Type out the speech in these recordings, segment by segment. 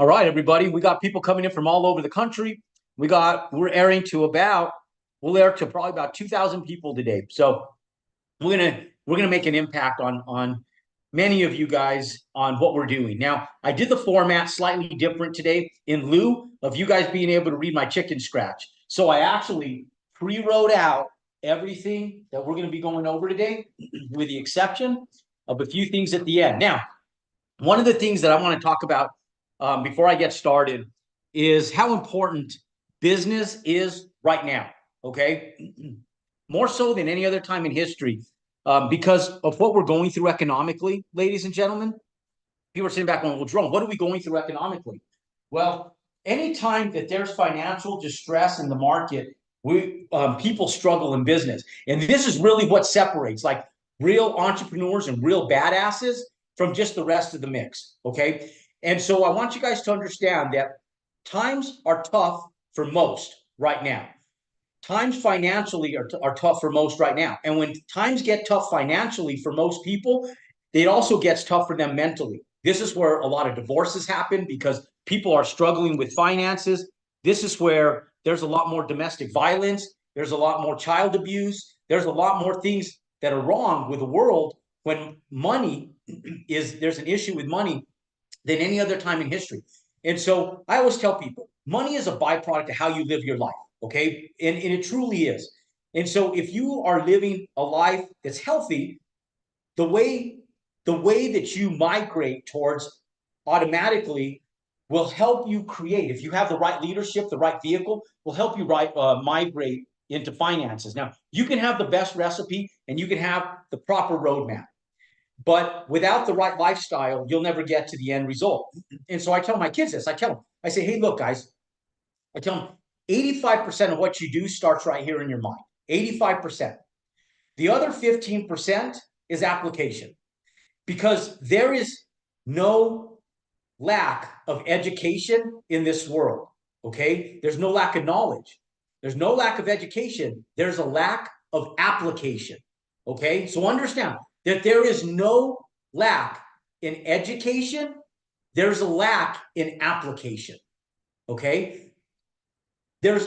All right, everybody. We got people coming in from all over the country. We're airing to we'll air to probably about 2,000 people today. So we're gonna make an impact on many of you guys on what we're doing. Now, I did the format slightly different today in lieu of you guys being able to read my chicken scratch. So I actually pre-wrote out everything that we're going to be going over today, with the exception of a few things at the end. Now, one of the things that I want to talk about before I get started is how important business is right now. Okay, more so than any other time in history, because of what we're going through economically, ladies and gentlemen. People are sitting back going, "Well, Jerome, what are we going through economically?" Well, anytime that there's financial distress in the market, people struggle in business, and this is really what separates like real entrepreneurs and real badasses from just the rest of the mix. Okay, and so I want you guys to understand that times are tough for most right now. Times financially are tough for most right now. And when times get tough financially for most people, it also gets tough for them mentally. This is where a lot of divorces happen because people are struggling with finances. This is where there's a lot more domestic violence. There's a lot more child abuse. There's a lot more things that are wrong with the world when there's an issue with money than any other time in history. And so I always tell people, money is a byproduct of how you live your life. Okay. And it truly is. And so if you are living a life that's healthy, the way that you migrate towards automatically will help you create. If you have the right leadership, the right vehicle, will help you migrate into finances. Now, you can have the best recipe and you can have the proper roadmap, but without the right lifestyle, you'll never get to the end result. And so I tell my kids this. I say, hey, look, guys, I tell them 85% of what you do starts right here in your mind. 85%. The other 15% is application, because there is no lack of education in this world. Okay. There's no lack of knowledge. There's no lack of education. There's a lack of application. Okay. So understand that there is no lack in education. There's a lack in application. Okay.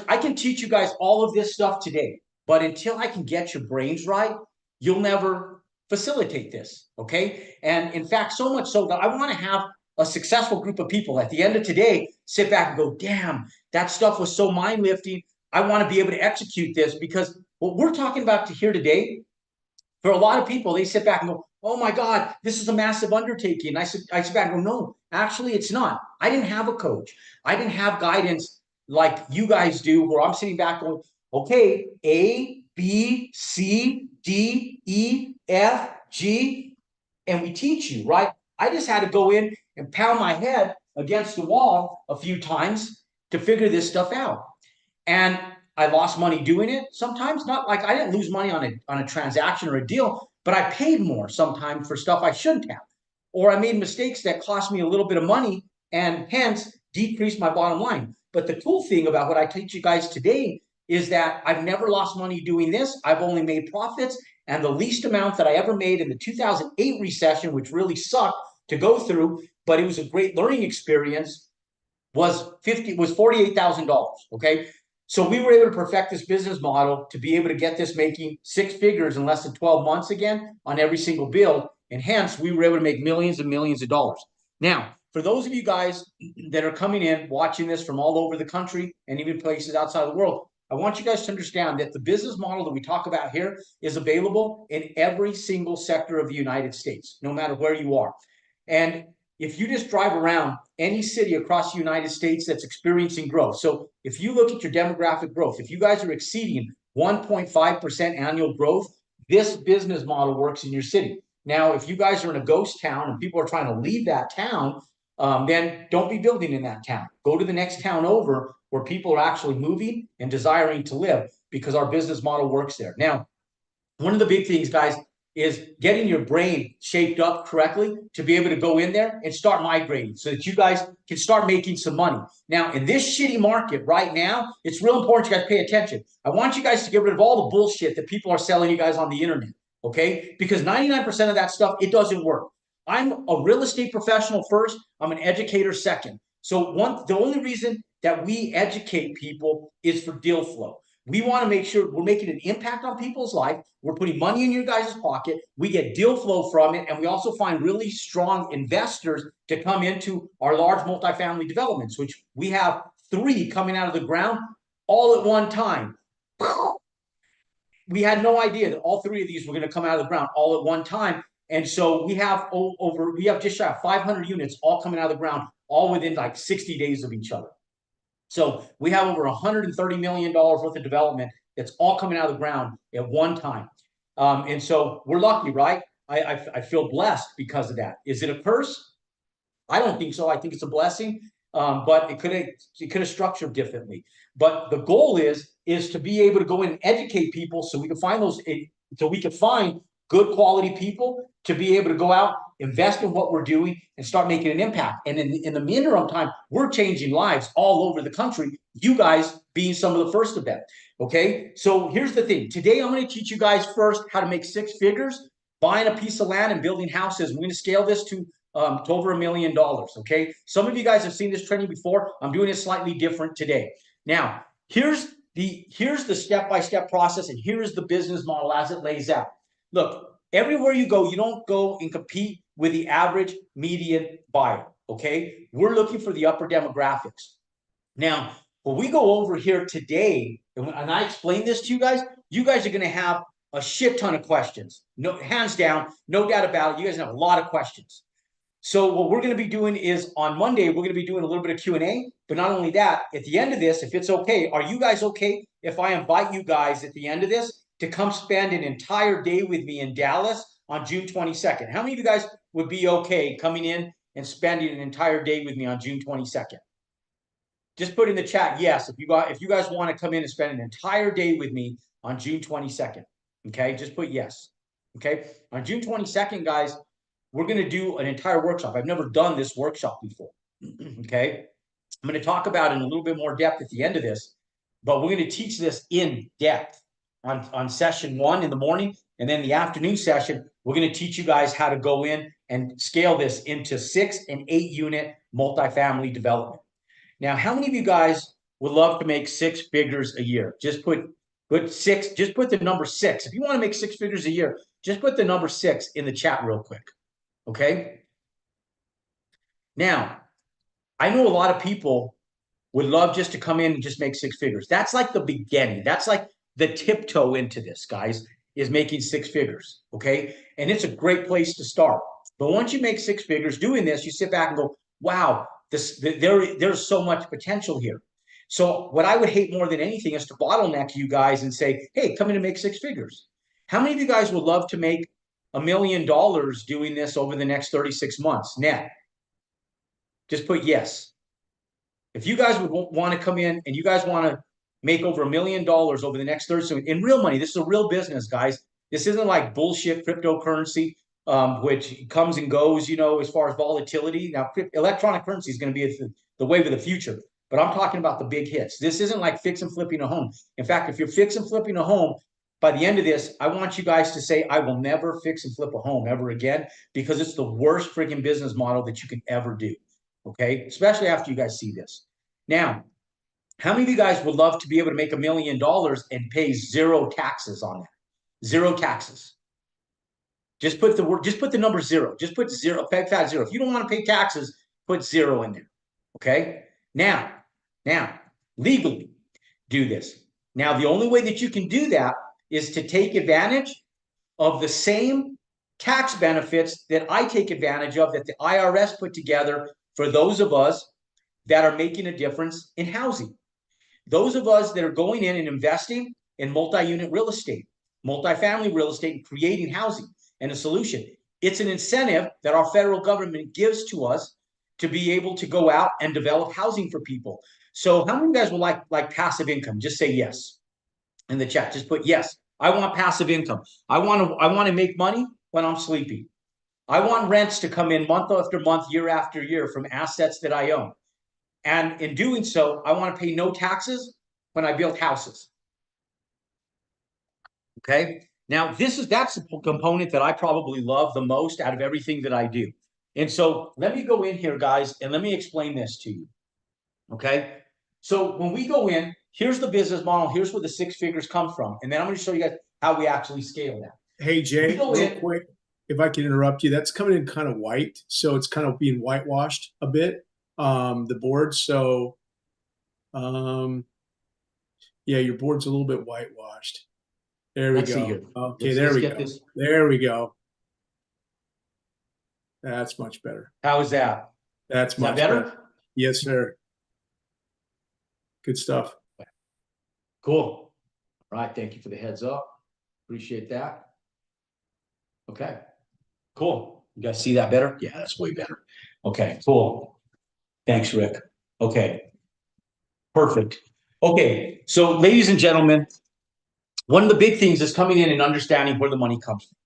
I can teach you guys all of this stuff today, but until I can get your brains right, you'll never facilitate this. Okay. And in fact, so much so that I want to have a successful group of people at the end of today sit back and go, damn, that stuff was so mind lifting. I want to be able to execute this, because what we're talking about here today, for a lot of people, they sit back and go, oh my God, this is a massive undertaking. And I sit back and go, no, actually it's not. I didn't have a coach. I didn't have guidance like you guys do, where I'm sitting back going, okay, A, B, C, D, E, F, G, and we teach you, right? I just had to go in and pound my head against the wall a few times to figure this stuff out. And I lost money doing it sometimes. Not like I didn't lose money on a transaction or a deal, but I paid more sometimes for stuff I shouldn't have. Or I made mistakes that cost me a little bit of money and hence decreased my bottom line. But the cool thing about what I teach you guys today is that I've never lost money doing this. I've only made profits. And the least amount that I ever made in the 2008 recession, which really sucked to go through, but it was a great learning experience, was $48,000. Okay. So we were able to perfect this business model to be able to get this making six figures in less than 12 months again on every single build. And hence we were able to make millions and millions of dollars. Now, for those of you guys that are coming in, watching this from all over the country and even places outside of the world, I want you guys to understand that the business model that we talk about here is available in every single sector of the United States, no matter where you are. And if you just drive around any city across the United States that's experiencing growth, so if you look at your demographic growth, if you guys are exceeding 1.5% annual growth, this business model works in your city. Now, if you guys are in a ghost town and people are trying to leave that town, then don't be building in that town. Go to the next town over where people are actually moving and desiring to live, because our business model works there. Now, one of the big things, guys, is getting your brain shaped up correctly to be able to go in there and start migrating so that you guys can start making some money. Now, in this shitty market right now, it's real important you guys pay attention. I want you guys to get rid of all the bullshit that people are selling you guys on the internet, okay? Because 99% of that stuff, it doesn't work. I'm a real estate professional first. I'm an educator second. So the only reason that we educate people is for deal flow. We want to make sure we're making an impact on people's life. We're putting money in your guys' pocket. We get deal flow from it. And we also find really strong investors to come into our large multifamily developments, which we have 3 coming out of the ground all at one time. We had no idea that all 3 of these were going to come out of the ground all at one time. And so we have just shy of 500 units all coming out of the ground, all within like 60 days of each other. So we have over $130 million worth of development that's all coming out of the ground at one time. And so we're lucky, right? I feel blessed because of that. Is it a curse? I don't think so. I think it's a blessing, but it could have structured differently. But the goal is to be able to go in and educate people so we can find good quality people to be able to go out, invest in what we're doing, and start making an impact. And in the interim time, we're changing lives all over the country, you guys being some of the first of them. Okay, so here's the thing. Today, I'm going to teach you guys first how to make 6 figures, buying a piece of land and building houses. We're going to scale this to over $1 million. Okay, some of you guys have seen this training before. I'm doing it slightly different today. Now, here's the step-by-step process, and here is the business model as it lays out. Look, everywhere you go, you don't go and compete with the average median buyer. Okay, we're looking for the upper demographics. Now, when we go over here today, and I explain this to you guys are going to have a shit ton of questions. No, hands down, no doubt about it. You guys have a lot of questions. So what we're going to be doing is on Monday, we're going to be doing a little bit of Q&A. But not only that, at the end of this, if it's okay, are you guys okay if I invite you guys at the end of this to come spend an entire day with me in Dallas on June 22nd? How many of you guys would be okay coming in and spending an entire day with me on June 22nd? Just put in the chat yes if you guys want to come in and spend an entire day with me on June 22nd. Okay, just put yes. Okay, on June 22nd, guys, we're going to do an entire workshop. I've never done this workshop before. Okay, I'm going to talk about it in a little bit more depth at the end of this, but we're going to teach this in depth on session 1 in the morning, and then the afternoon session, we're going to teach you guys how to go in and scale this into 6 and 8 unit multifamily development. Now, how many of you guys would love to make 6 figures a year? Just put 6, just put the number 6. If you want to make 6 figures a year, just put the number 6 in the chat real quick. Okay. Now, I know a lot of people would love just to come in and just make 6 figures. That's like the beginning. That's like the tiptoe into this, guys, is making 6 figures. Okay. And it's a great place to start. But once you make 6 figures doing this, you sit back and go, wow, there's so much potential here. So what I would hate more than anything is to bottleneck you guys and say, hey, come in and make 6 figures. How many of you guys would love to make $1 million doing this over the next 36 months net? Just put yes. If you guys would want to come in and you guys want to make over $1 million over the next 36 in real money, this is a real business, guys. This isn't like bullshit cryptocurrency, which comes and goes, as far as volatility. Now, electronic currency is going to be the wave of the future, but I'm talking about the big hits. This isn't like fix and flipping a home. In fact, if you're fix and flipping a home, by the end of this, I want you guys to say, I will never fix and flip a home ever again, because it's the worst freaking business model that you can ever do. Okay, especially after you guys see this. Now, how many of you guys would love to be able to make $1 million and pay 0 taxes on that? 0 taxes. Just put the number 0. Just put 0, fat 0. If you don't want to pay taxes, put 0 in there. Okay. Now, legally do this. Now, the only way that you can do that is to take advantage of the same tax benefits that I take advantage of, that the IRS put together for those of us that are making a difference in housing. Those of us that are going in and investing in multi-unit real estate, multifamily real estate, and creating housing and a solution. It's an incentive that our federal government gives to us to be able to go out and develop housing for people. So how many of you guys would like passive income? Just say yes in the chat. Just put yes. I want passive income. I want to make money when I'm sleeping. I want rents to come in month after month, year after year from assets that I own. And in doing so, I want to pay no taxes when I build houses. Okay. Now, that's the component that I probably love the most out of everything that I do. And so let me go in here, guys, and let me explain this to you. Okay. So when we go in, here's the business model. Here's where the six figures come from. And then I'm going to show you guys how we actually scale that. Hey, We Jay, go real in. quick, if I can interrupt you, that's coming in kind of white. So it's kind of being whitewashed a bit, the board. So, um, yeah, your board's a little bit whitewashed. There we Let's see go. here. Okay, Let's there let's we get go. this. There we go. That's much better. How is that? That's Is that much better. better? Yes, sir. Good stuff. Cool. All right. Thank you for the heads up. Appreciate that. Okay. Cool. You guys see that better? Yeah, that's way better. Okay, cool. Thanks, Rick. Okay, perfect. Okay, so ladies and gentlemen, one of the big things is coming in and understanding where the money comes from.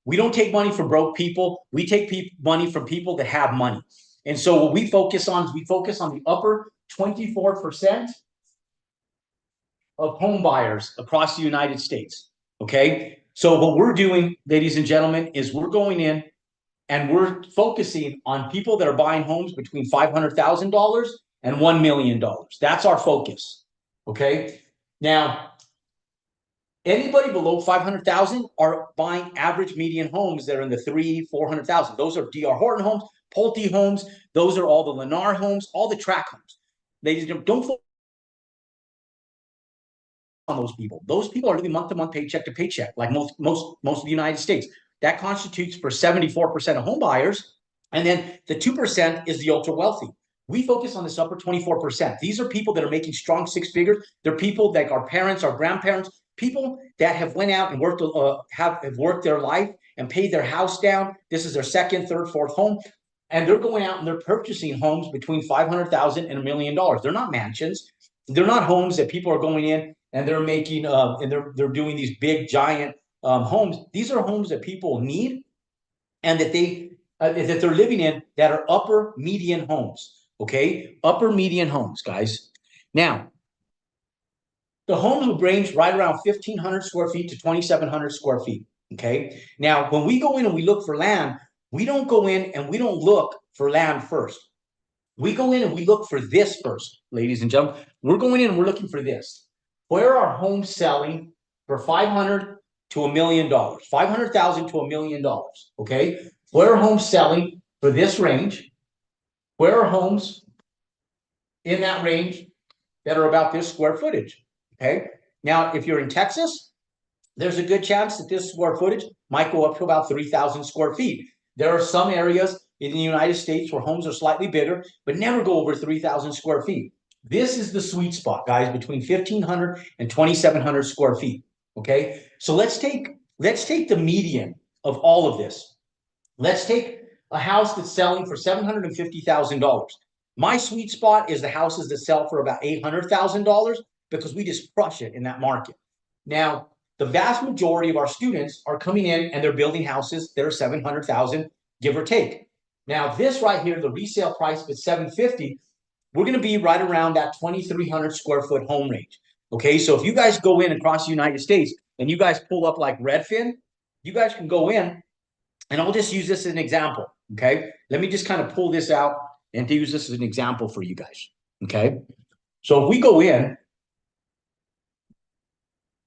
We don't take money from broke people. We take money from people that have money. And so what we focus on is we focus on the upper 24% of home buyers across the United States. Okay. So what we're doing, ladies and gentlemen, is we're going in and we're focusing on people that are buying homes between $500,000 and $1 million. That's our focus. Okay. Now, anybody below 500,000 are buying average median homes that are in the 400,000. Those are DR Horton homes, Pulte homes. Those are all the Lennar homes, all the track homes. Ladies and gentlemen, don't focus on those people. Those people are living month to month, paycheck to paycheck, like most of the United States. That constitutes for 74% of home buyers. And then the 2% is the ultra wealthy. We focus on this upper 24%. These are people that are making strong six figures. They're people like our parents, our grandparents, people that have went out and worked, have worked their life and paid their house down. This is their second, third, fourth home. And they're going out and they're purchasing homes between 500,000 and $1 million. They're not mansions. They're not homes that people are going in and they're making and they're doing these big giant homes. These are homes that people need and that they're living in that are upper median homes. Okay, upper median homes, guys. Now, the homes will range right around 1,500 square feet to 2,700 square feet. Okay. Now, when we go in and we look for land, we don't go in and we don't look for land first. We go in and we look for this first, ladies and gentlemen. We're going in and we're looking for this. Where are homes selling for 500 to $1 million, 500,000 to $1 million? Okay. Where are homes selling for this range? Where are homes in that range that are about this square footage? Okay. Now, if you're in Texas, there's a good chance that this square footage might go up to about 3,000 square feet. There are some areas in the United States where homes are slightly bigger, but never go over 3,000 square feet. This is the sweet spot, guys, between 1,500 and 2,700 square feet. Okay, so let's take the median of all of this. Let's take a house that's selling for $750,000. My sweet spot is the houses that sell for about $800,000 because we just crush it in that market. Now, the vast majority of our students are coming in and they're building houses that are 700,000, give or take. Now, this right here, the resale price is 750. We're going to be right around that 2,300 square foot home range. Okay, so if you guys go in across the United States and you guys pull up like Redfin, you guys can go in and I'll just use this as an example. Okay. Let me just kind of pull this out and to use this as an example for you guys. Okay. So if we go in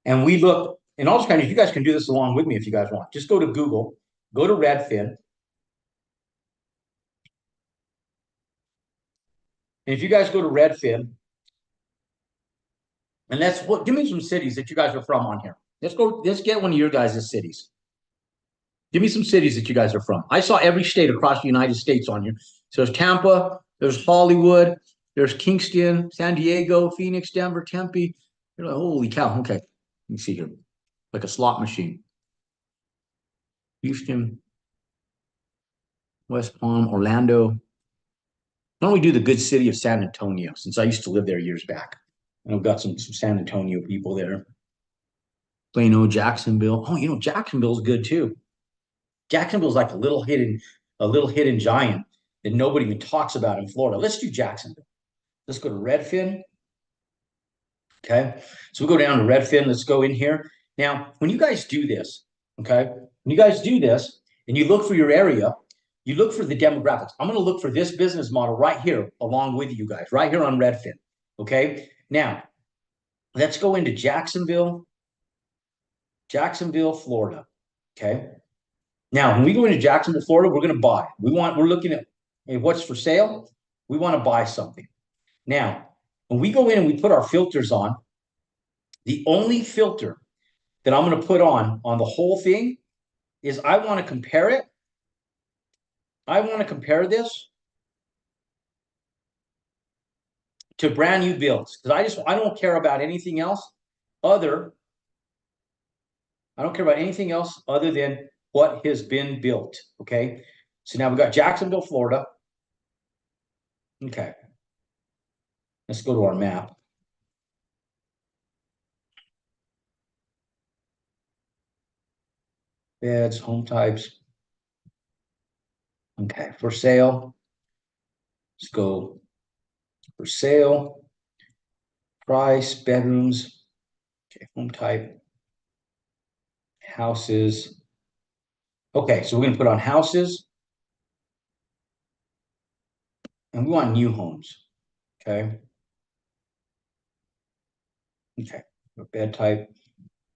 and we look, and I'll just kind of, you guys can do this along with me if you guys want. Just go to Google, go to Redfin. And if you guys go to Redfin, and that's what, give me some cities that you guys are from on here. Let's get one of your guys' cities. Give me some cities that you guys are from. I saw every state across the United States on here. So there's Tampa, there's Hollywood, there's Kingston, San Diego, Phoenix, Denver, Tempe. You're like, holy cow. Okay. Let me see here. Like a slot machine. Houston, West Palm, Orlando. Why don't we do the good city of San Antonio, since I used to live there years back. And I've got some San Antonio people there. Plano, Jacksonville. Oh, Jacksonville's good too. Jacksonville's like a little hidden giant that nobody even talks about in Florida. Let's do Jacksonville. Let's go to Redfin. Okay. So we go down to Redfin. Let's go in here. Now, when you guys do this, okay, when you guys do this and you look for your area, you look for the demographics. I'm going to look for this business model right here along with you guys, right here on Redfin. Okay. Now, let's go into Jacksonville, Florida. Okay. Now, when we go into Jacksonville, Florida, we're going to buy. We're looking at what's for sale. We want to buy something. Now, when we go in and we put our filters on, the only filter that I'm going to put on the whole thing is I want to compare it. I want to compare this to brand new builds because I don't care about anything else other. I don't care about anything else other than what has been built. Okay. So now we got Jacksonville, Florida. Okay. Let's go to our map. Beds, home types. Okay. For sale. Let's go for sale. Price, bedrooms. Okay. Home type. Houses. Okay. So we're going to put on houses. And we want new homes. Okay. Okay. Bed type.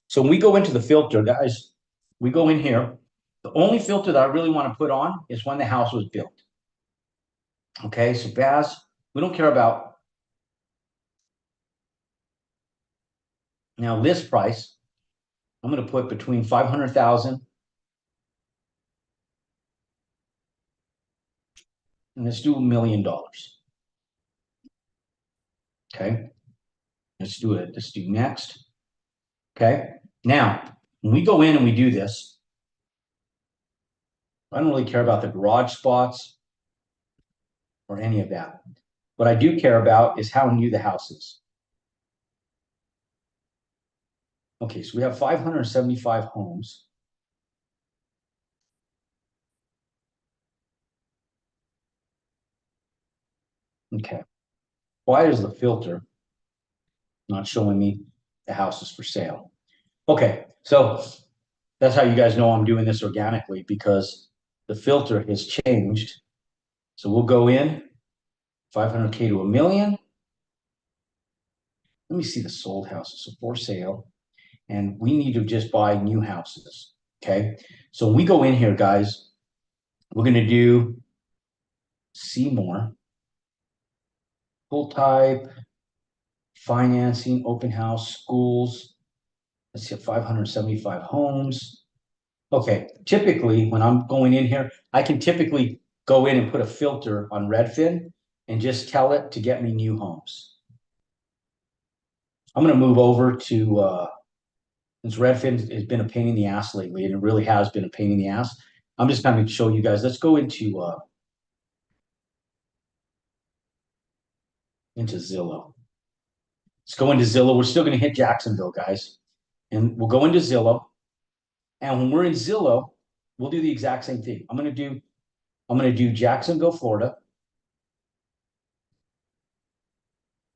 So when we go into the filter, guys, we go in here. The only filter that I really want to put on is when the house was built. Okay, so Baz, we don't care about now list price. I'm going to put between 500,000 and let's do $1 million. Okay, let's do it. Let's do next. Okay, now when we go in and we do this, I don't really care about the garage spots or any of that. What I do care about is how new the house is. Okay, so we have 575 homes. Okay, why is the filter not showing me the houses for sale? Okay, so that's how you guys know I'm doing this organically because the filter has changed. So we'll go in 500K to $1 million. Let me see the sold houses. So for sale. And we need to just buy new houses. Okay. So when we go in here, guys, we're going to do see more, full type, financing, open house, schools. Let's see, 575 homes. Okay. Typically, when I'm going in here, I can typically go in and put a filter on Redfin and just tell it to get me new homes. I'm going to move over to, since Redfin has been a pain in the ass lately, and it really has been a pain in the ass. I'm just going to show you guys. Let's go into Zillow. Let's go into Zillow. We're still going to hit Jacksonville, guys. And we'll go into Zillow. And when we're in Zillow, we'll do the exact same thing. I'm going to do Jacksonville, Florida.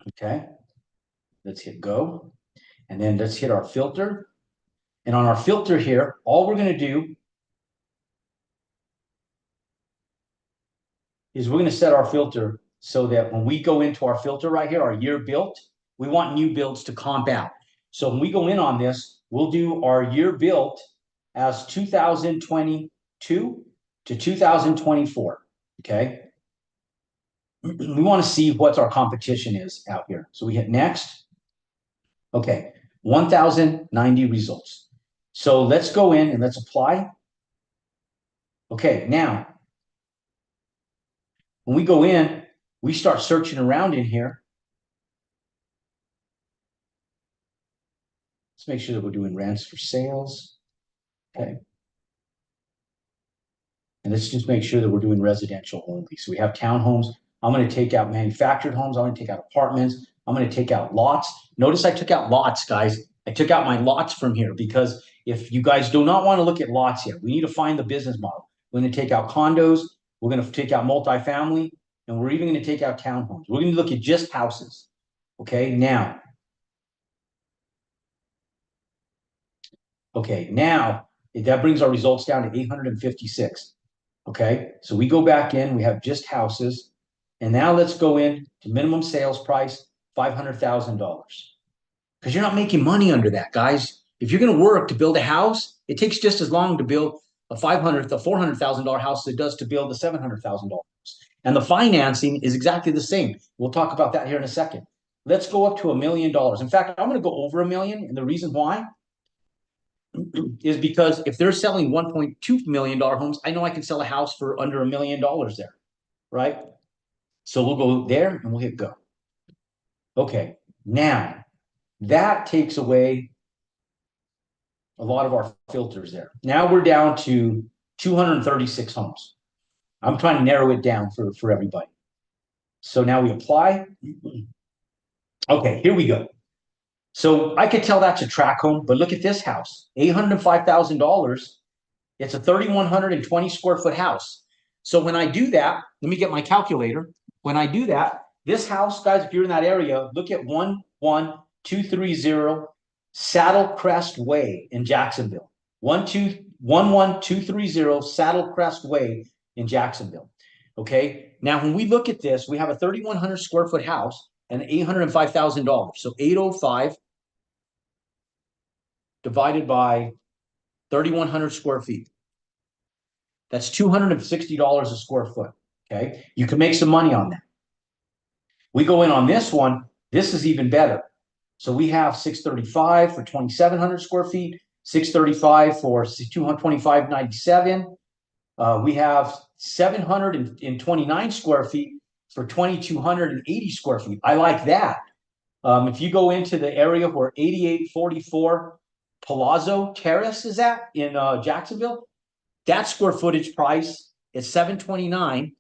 Okay. Let's hit go. And then let's hit our filter. And on our filter here, all we're going to do is we're going to set our filter so that when we go into our filter right here, our year built, we want new builds to comp out. So when we go in on this, we'll do our year built as 2022 to 2024. Okay. We want to see what our competition is out here. So we hit next. Okay. 1,090 results. So let's go in and let's apply. Okay. Now, when we go in, we start searching around in here. Let's make sure that we're doing rents for sales. Okay. And let's just make sure that we're doing residential only. So we have townhomes. I'm going to take out manufactured homes. I'm going to take out apartments. I'm going to take out lots. Notice I took out lots, guys. I took out my lots from here because if you guys do not want to look at lots yet, we need to find the business model. We're going to take out condos. We're going to take out multifamily. And we're even going to take out townhomes. We're going to look at just houses. Okay, now. Okay, now that brings our results down to 856. Okay, so we go back in, we have just houses. And now let's go in to minimum sales price, $500,000. Because you're not making money under that, guys. If you're going to work to build a house, it takes just as long to build a $400,000 house as it does to build a $700,000. And the financing is exactly the same. We'll talk about that here in a second. Let's go up to $1 million. In fact, I'm going to go over $1 million. And the reason why is because if they're selling $1.2 million homes, I know I can sell a house for under $1 million there, right? So we'll go there and we'll hit go. Okay, now that takes away a lot of our filters there. Now we're down to 236 homes. I'm trying to narrow it down for everybody. So now we apply. Okay, here we go. So I could tell that's a track home, but look at this house, $805,000. It's a 3,120 square foot house. So when I do that, let me get my calculator. When I do that, this house, guys, if you're in that area, look at 11230 Saddle Crest Way in Jacksonville. 11230 Saddle Crest Way in Jacksonville. Okay. Now, when we look at this, we have a 3,100 square foot house and $805,000. So 805 divided by 3,100 square feet. That's $260 a square foot. Okay. You can make some money on that. We go in on this one. This is even better. So we have 635 for 2,700 square feet, 635 for 225.97. We have 729 square feet for 2,280 square feet. I like that. If you go into the area where 8844 Palazzo Terrace is at in Jacksonville, that square footage price is 729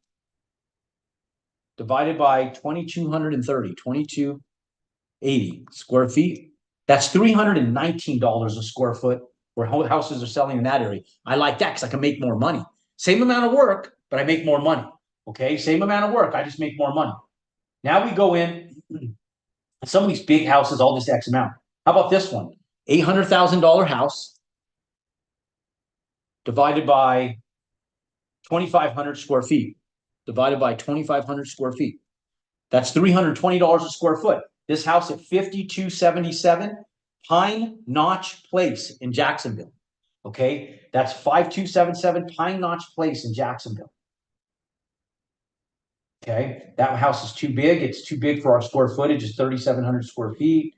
divided by 2,230, 2,280 square feet. That's $319 a square foot where houses are selling in that area. I like that because I can make more money. Same amount of work, but I make more money. Okay, same amount of work, I just make more money. Now we go in, some of these big houses, all this X amount. How about this one? $800,000 house divided by 2,500 square feet, divided by 2,500 square feet. That's $320 a square foot. This house at 5277 Pine Notch Place in Jacksonville. Okay, that's 5277 Pine Notch Place in Jacksonville. Okay, that house is too big. It's too big for our square footage. It's 3,700 square feet.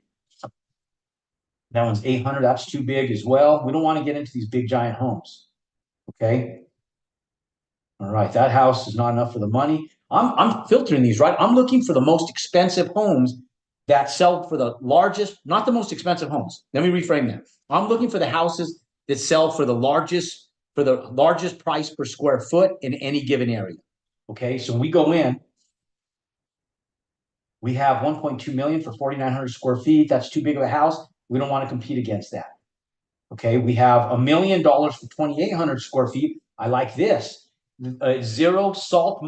That one's 800. That's too big as well. We don't want to get into these big giant homes. Okay. All right, that house is not enough for the money. I'm filtering these, right? I'm looking for the most expensive homes that sell for the largest, not the most expensive homes. Let me reframe that. I'm looking for the houses that sell for the largest price per square foot in any given area. Okay, so we go in. We have 1.2 million for 4,900 square feet. That's too big of a house. We don't want to compete against that. Okay, we have $1 million for 2,800 square feet. I like this. Zero Salt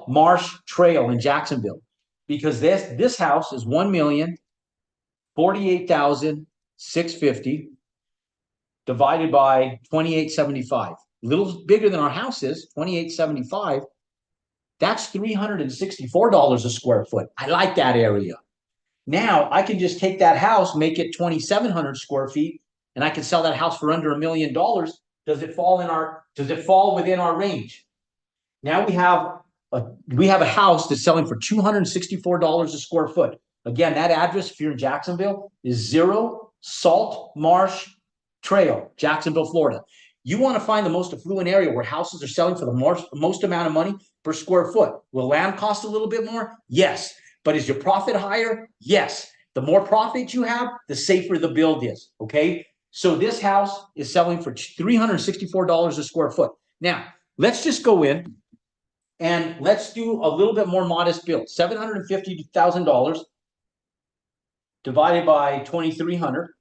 Marsh Trail in Jacksonville, because this house is 1,048,650 divided by 2,875. A little bigger than our house is, 2,875. That's $364 a square foot. I like that area. Now I can just take that house, make it 2,700 square feet, and I can sell that house for under $1 million. Does it fall within our range? Now we have a house that's selling for $264 a square foot. Again, that address, if you're in Jacksonville, is Zero Salt Marsh Trail, Jacksonville, Florida. You want to find the most affluent area where houses are selling for the most amount of money per square foot. Will land cost a little bit more? Yes. But is your profit higher? Yes. The more profit you have, the safer the build is. Okay. So this house is selling for $364 a square foot. Now, let's just go in and let's do a little bit more modest build. $750,000 divided by 2,300.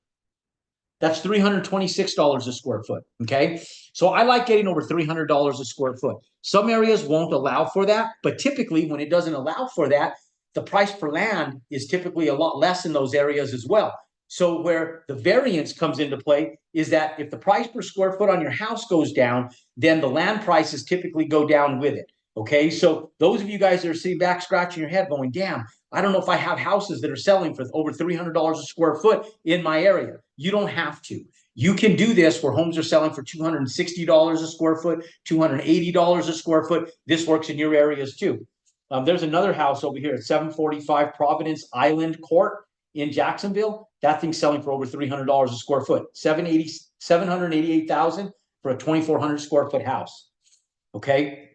That's $326 a square foot. Okay. So I like getting over $300 a square foot. Some areas won't allow for that, but typically when it doesn't allow for that, the price per land is typically a lot less in those areas as well. So where the variance comes into play is that if the price per square foot on your house goes down, then the land prices typically go down with it. Okay, so those of you guys that are sitting back scratching your head going, damn, I don't know if I have houses that are selling for over $300 a square foot in my area. You don't have to. You can do this where homes are selling for $260 a square foot, $280 a square foot. This works in your areas too. There's another house over here at 745 Providence Island Court in Jacksonville. That thing's selling for over $300 a square foot, 788,000 for a 2,400 square foot house. Okay,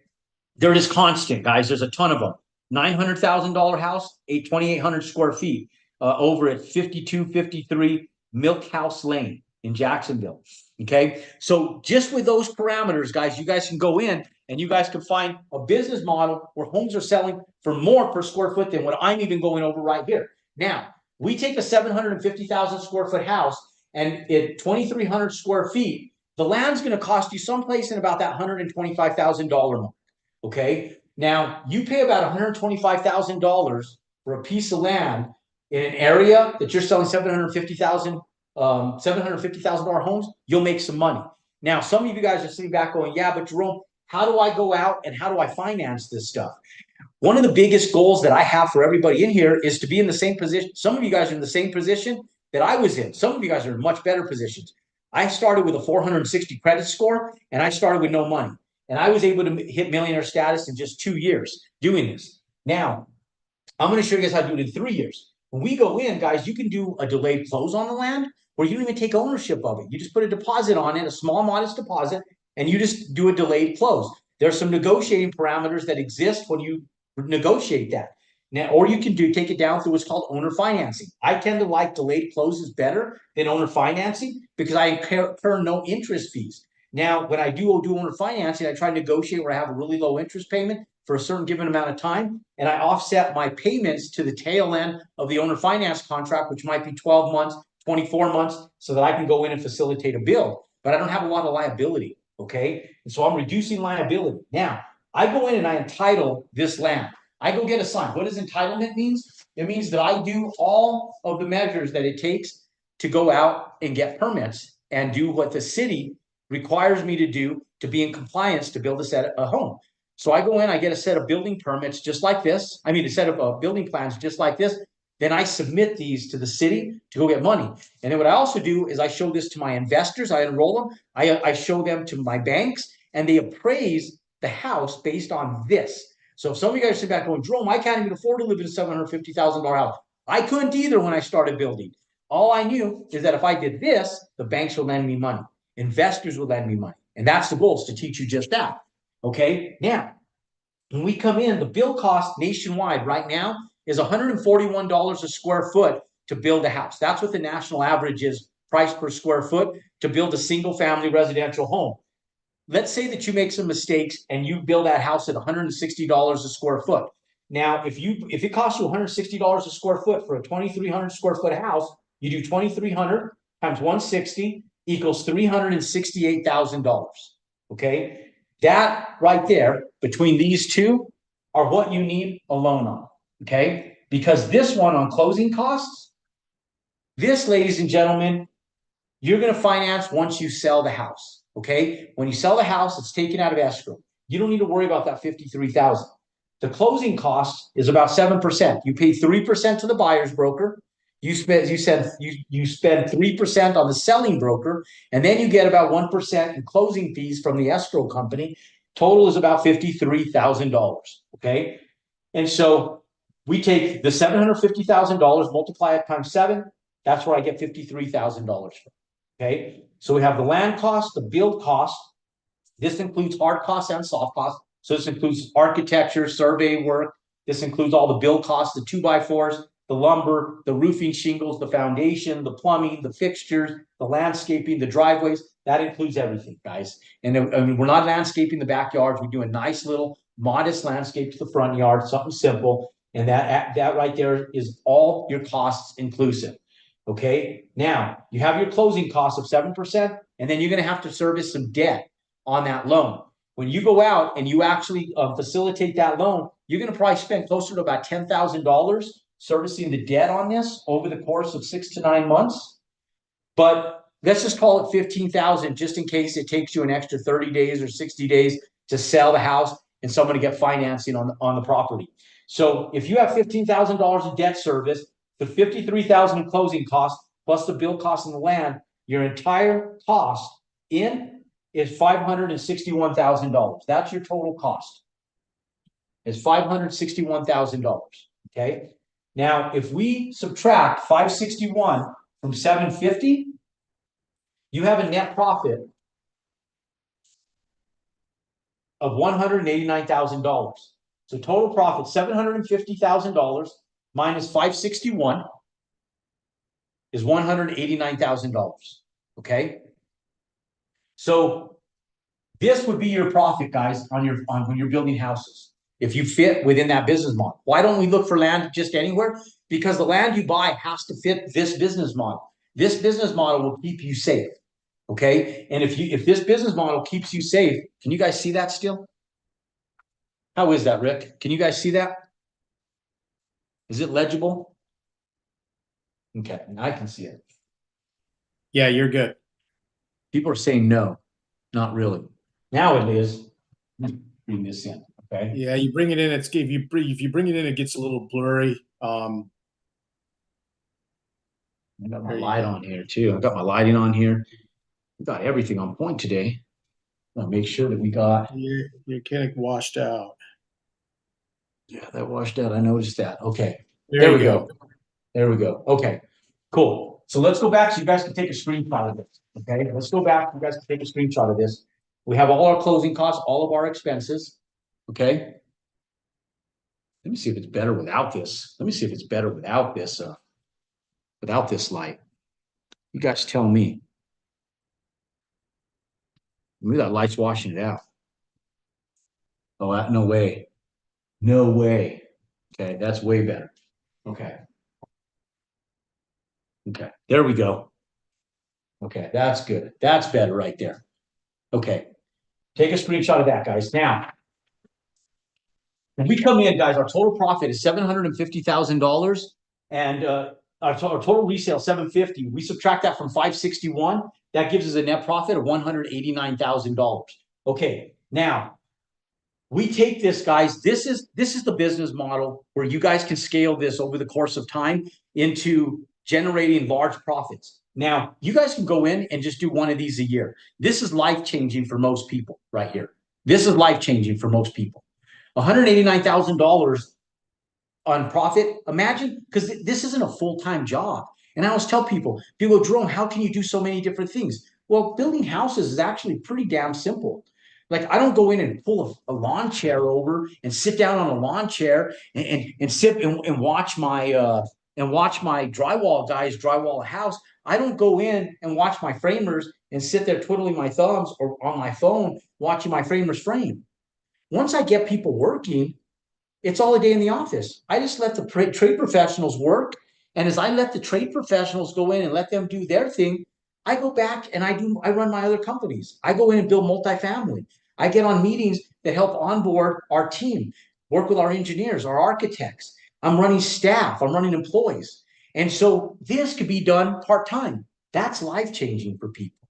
they're just constant, guys. There's a ton of them. $900,000 house, 2,800 square feet, over at 5253 Milk House Lane in Jacksonville. Okay, so just with those parameters, guys, you guys can go in and you guys can find a business model where homes are selling for more per square foot than what I'm even going over right here. Now, we take a 750,000 square foot house and at 2,300 square feet, the land's going to cost you someplace in about that $125,000 mark. Okay, now you pay about $125,000 for a piece of land in an area that you're selling $750,000 homes. You'll make some money. Now, some of you guys are sitting back going, yeah, but Jerome, how do I go out and how do I finance this stuff? One of the biggest goals that I have for everybody in here is to be in the same position. Some of you guys are in the same position that I was in. Some of you guys are in much better positions. I started with a 460 credit score and I started with no money. And I was able to hit millionaire status in just 2 years doing this. Now, I'm going to show you guys how to do it in 3 years. When we go in, guys, you can do a delayed close on the land where you don't even take ownership of it. You just put a deposit on it, a small, modest deposit, and you just do a delayed close. There's some negotiating parameters that exist when you negotiate that. Now, or you can take it down through what's called owner financing. I tend to like delayed closes better than owner financing because I incur no interest fees. Now, when I do owner financing, I try to negotiate where I have a really low interest payment for a certain given amount of time, and I offset my payments to the tail end of the owner finance contract, which might be 12 months, 24 months, so that I can go in and facilitate a build. But I don't have a lot of liability, okay? And so I'm reducing liability. Now, I go in and I entitle this land. I go get a sign. What does entitlement means? It means that I do all of the measures that it takes to go out and get permits and do what the city requires me to do to be in compliance to build a home. So I go in, I get a set of building permits just like this. I mean, a set of building plans just like this. Then I submit these to the city to go get money. And then what I also do is I show this to my investors. I enroll them. I show them to my banks, and they appraise the house based on this. So if some of you guys sit back going, Jerome, I can't even afford to live in a $750,000 house. I couldn't either when I started building. All I knew is that if I did this, the banks would lend me money. Investors would lend me money. And that's the goal, is to teach you just that. Okay, now, when we come in, the build cost nationwide right now is $141 a square foot to build a house. That's what the national average is, price per square foot to build a single family residential home. Let's say that you make some mistakes and you build that house at $160 a square foot. Now, if it costs you $160 a square foot for a 2,300 square foot house, you do 2,300 times 160 equals $368,000. Okay, that right there between these two are what you need a loan on. Okay, because this one on closing costs, this, ladies and gentlemen, you're going to finance once you sell the house. Okay, when you sell the house, it's taken out of escrow. You don't need to worry about that $53,000. The closing cost is about 7%. You pay 3% to the buyer's broker. You spend 3% on the selling broker, and then you get about 1% in closing fees from the escrow company. Total is about $53,000. Okay, and so we take the $750,000, multiply it times 7. That's where I get $53,000 from. Okay, so we have the land cost, the build cost. This includes hard costs and soft costs. So this includes architecture, survey work. This includes all the build costs, the 2x4s, the lumber, the roofing shingles, the foundation, the plumbing, the fixtures, the landscaping, the driveways. That includes everything, guys. And we're not landscaping the backyards. We do a nice little modest landscape to the front yard, something simple. And that right there is all your costs inclusive. Okay, now you have your closing costs of 7%, and then you're going to have to service some debt on that loan. When you go out and you actually facilitate that loan, you're going to probably spend closer to about $10,000 servicing the debt on this over the course of 6 to 9 months. But let's just call it 15,000 just in case it takes you an extra 30 days or 60 days to sell the house and someone to get financing on the property. So if you have $15,000 in debt service, the $53,000 in closing costs plus the bill cost in the land, your entire cost in is $561,000. That's your total cost. Is $561,000. Okay. Now, if we subtract 561 from 750, you have a net profit of $189,000. So total profit $750,000 minus 561 is $189,000. Okay. So this would be your profit, guys, on when you're building houses. If you fit within that business model. Why don't we look for land just anywhere? Because the land you buy has to fit this business model. This business model will keep you safe. Okay. And if this business model keeps you safe, can you guys see that still? How is that, Rick? Can you guys see that? Is it legible? Okay, I can see it. Yeah, you're good. People are saying no, not really. Now it is. Bring this in. Okay. Yeah, you bring it in. If you bring it in, it gets a little blurry. I got my light on here too. I got my lighting on here. We got everything on point today. I'll make sure that we got. You're kind of washed out. Yeah, that washed out. I noticed that. Okay. There we go. There we go. Okay. Cool. So let's go back so you guys can take a screenshot of this. Okay. Let's go back. You guys can take a screenshot of this. We have all our closing costs, all of our expenses. Okay. Let me see if it's better without this. Let me see if it's better without this light. You guys tell me. Maybe that light's washing it out. Oh, no way. No way. Okay, that's way better. Okay. Okay, there we go. Okay, that's good. That's better right there. Okay, take a screenshot of that, guys. Now, when we come in, guys, our total profit is $750,000, and our total resale $750. We subtract that from 561. That gives us a net profit of $189,000. Okay, now we take this, guys. This is the business model where you guys can scale this over the course of time into generating large profits. Now, you guys can go in and just do one of these a year. This is life-changing for most people right here. This is life-changing for most people. $189,000 on profit. Imagine, because this isn't a full-time job. And I always tell people, Jerome, how can you do so many different things? Well, building houses is actually pretty damn simple. Like, I don't go in and pull a lawn chair over and sit down on a lawn chair and sit and watch my drywall guys drywall a house. I don't go in and watch my framers and sit there twiddling my thumbs or on my phone watching my framers frame. Once I get people working, it's all a day in the office. I just let the trade professionals work. And as I let the trade professionals go in and let them do their thing, I go back and I run my other companies. I go in and build multifamily. I get on meetings that help onboard our team, work with our engineers, our architects. I'm running staff. I'm running employees. And so this could be done part-time. That's life-changing for people.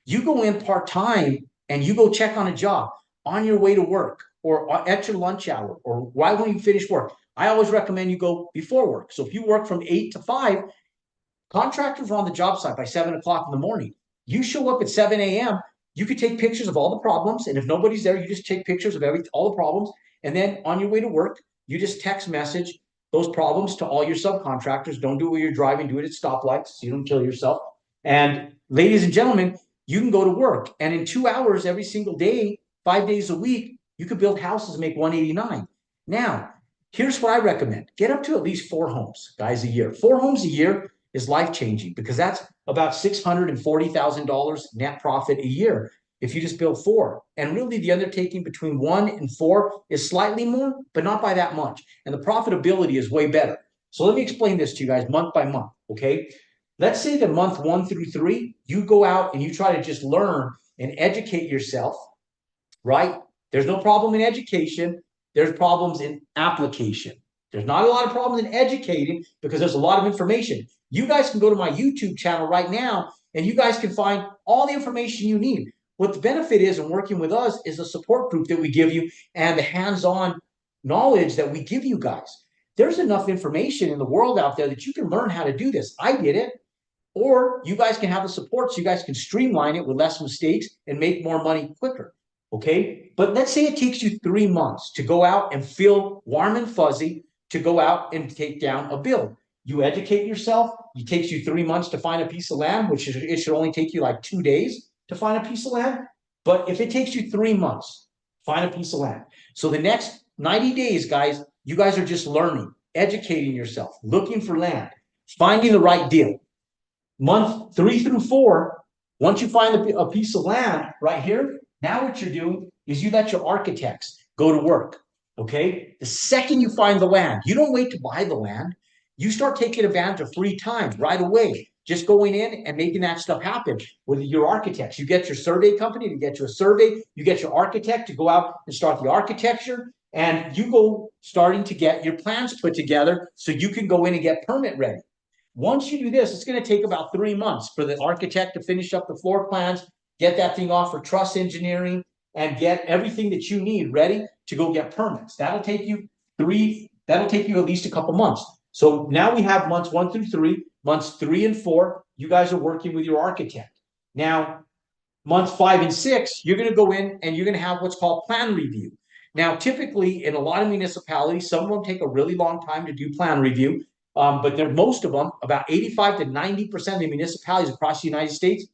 You go in part-time and you go check on a job on your way to work or at your lunch hour or right when you finish work. I always recommend you go before work. So if you work from 8 to 5, contractors are on the job site by 7 o'clock in the morning. You show up at 7 a.m., you could take pictures of all the problems. And if nobody's there, you just take pictures of all the problems. And then on your way to work, you just text message those problems to all your subcontractors. Don't do it while you're driving. Do it at stoplights so you don't kill yourself. And ladies and gentlemen, you can go to work. And in 2 hours every single day, 5 days a week, you could build houses and make 189. Now, here's what I recommend. Get up to at least 4 homes, guys, a year. 4 homes a year is life-changing because that's about $640,000 net profit a year if you just build 4. And really the undertaking between 1 and 4 is slightly more, but not by that much. And the profitability is way better. So let me explain this to you guys month by month, okay? Let's say that month 1 through 3, you go out and you try to just learn and educate yourself, right? There's no problem in education. There's problems in application. There's not a lot of problems in educating because there's a lot of information. You guys can go to my YouTube channel right now and you guys can find all the information you need. What the benefit is in working with us is the support group that we give you and the hands-on knowledge that we give you guys. There's enough information in the world out there that you can learn how to do this. I did it. Or you guys can have the support so you guys can streamline it with less mistakes and make more money quicker. Okay. But let's say it takes you 3 months to go out and feel warm and fuzzy to go out and take down a build. You educate yourself. It takes you 3 months to find a piece of land, which it should only take you like 2 days to find a piece of land. But if it takes you 3 months, find a piece of land. So the next 90 days, guys, you guys are just learning, educating yourself, looking for land, finding the right deal. Month 3 through 4, once you find a piece of land right here, now what you're doing is you let your architects go to work. Okay. The second you find the land, you don't wait to buy the land. You start taking advantage of free time right away. Just going in and making that stuff happen with your architects. You get your survey company to get you a survey. You get your architect to go out and start the architecture. And you go starting to get your plans put together so you can go in and get permit ready. Once you do this, it's going to take about 3 months for the architect to finish up the floor plans, get that thing off for truss engineering, and get everything that you need ready to go get permits. That'll take you at least a couple months. So now we have months 1 through 3, months 3 and 4, you guys are working with your architect. Now, months 5 and 6, you're going to go in and you're going to have what's called plan review. Now, typically in a lot of municipalities, some of them take a really long time to do plan review. But most of them, about 85 to 90% of the municipalities across the United States,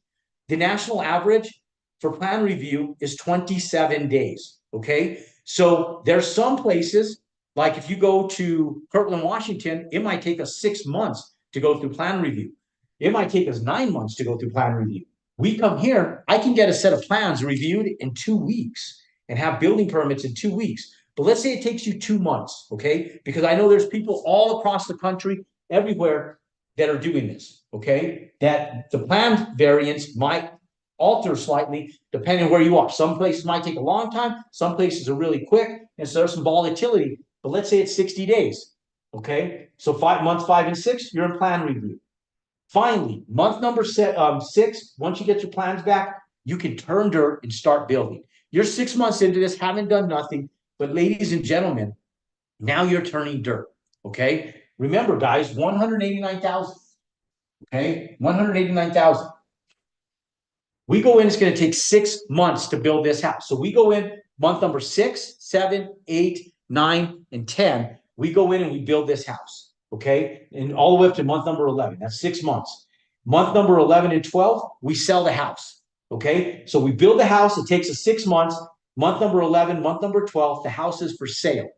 the national average for plan review is 27 days. Okay. So there's some places, like if you go to Kirtland, Washington, it might take us 6 months to go through plan review. It might take us 9 months to go through plan review. We come here, I can get a set of plans reviewed in 2 weeks and have building permits in 2 weeks. But let's say it takes you 2 months, okay? Because I know there's people all across the country, everywhere, that are doing this, okay? That the plan variance might alter slightly depending on where you are. Some places might take a long time. Some places are really quick. And so there's some volatility. But let's say it's 60 days, okay? So months 5 and 6, you're in plan review. Finally, month number 6, once you get your plans back, you can turn dirt and start building. You're 6 months into this, haven't done nothing. But ladies and gentlemen, now you're turning dirt, okay? Remember, guys, 189,000, okay? 189,000. We go in, it's going to take 6 months to build this house. So we go in month number 6, 7, 8, 9, and 10. We go in and we build this house, okay? And all the way up to month number 11. That's 6 months. Month number 11 and 12, we sell the house, okay? So we build the house. It takes us 6 months. Month number 11, month number 12, the house is for sale.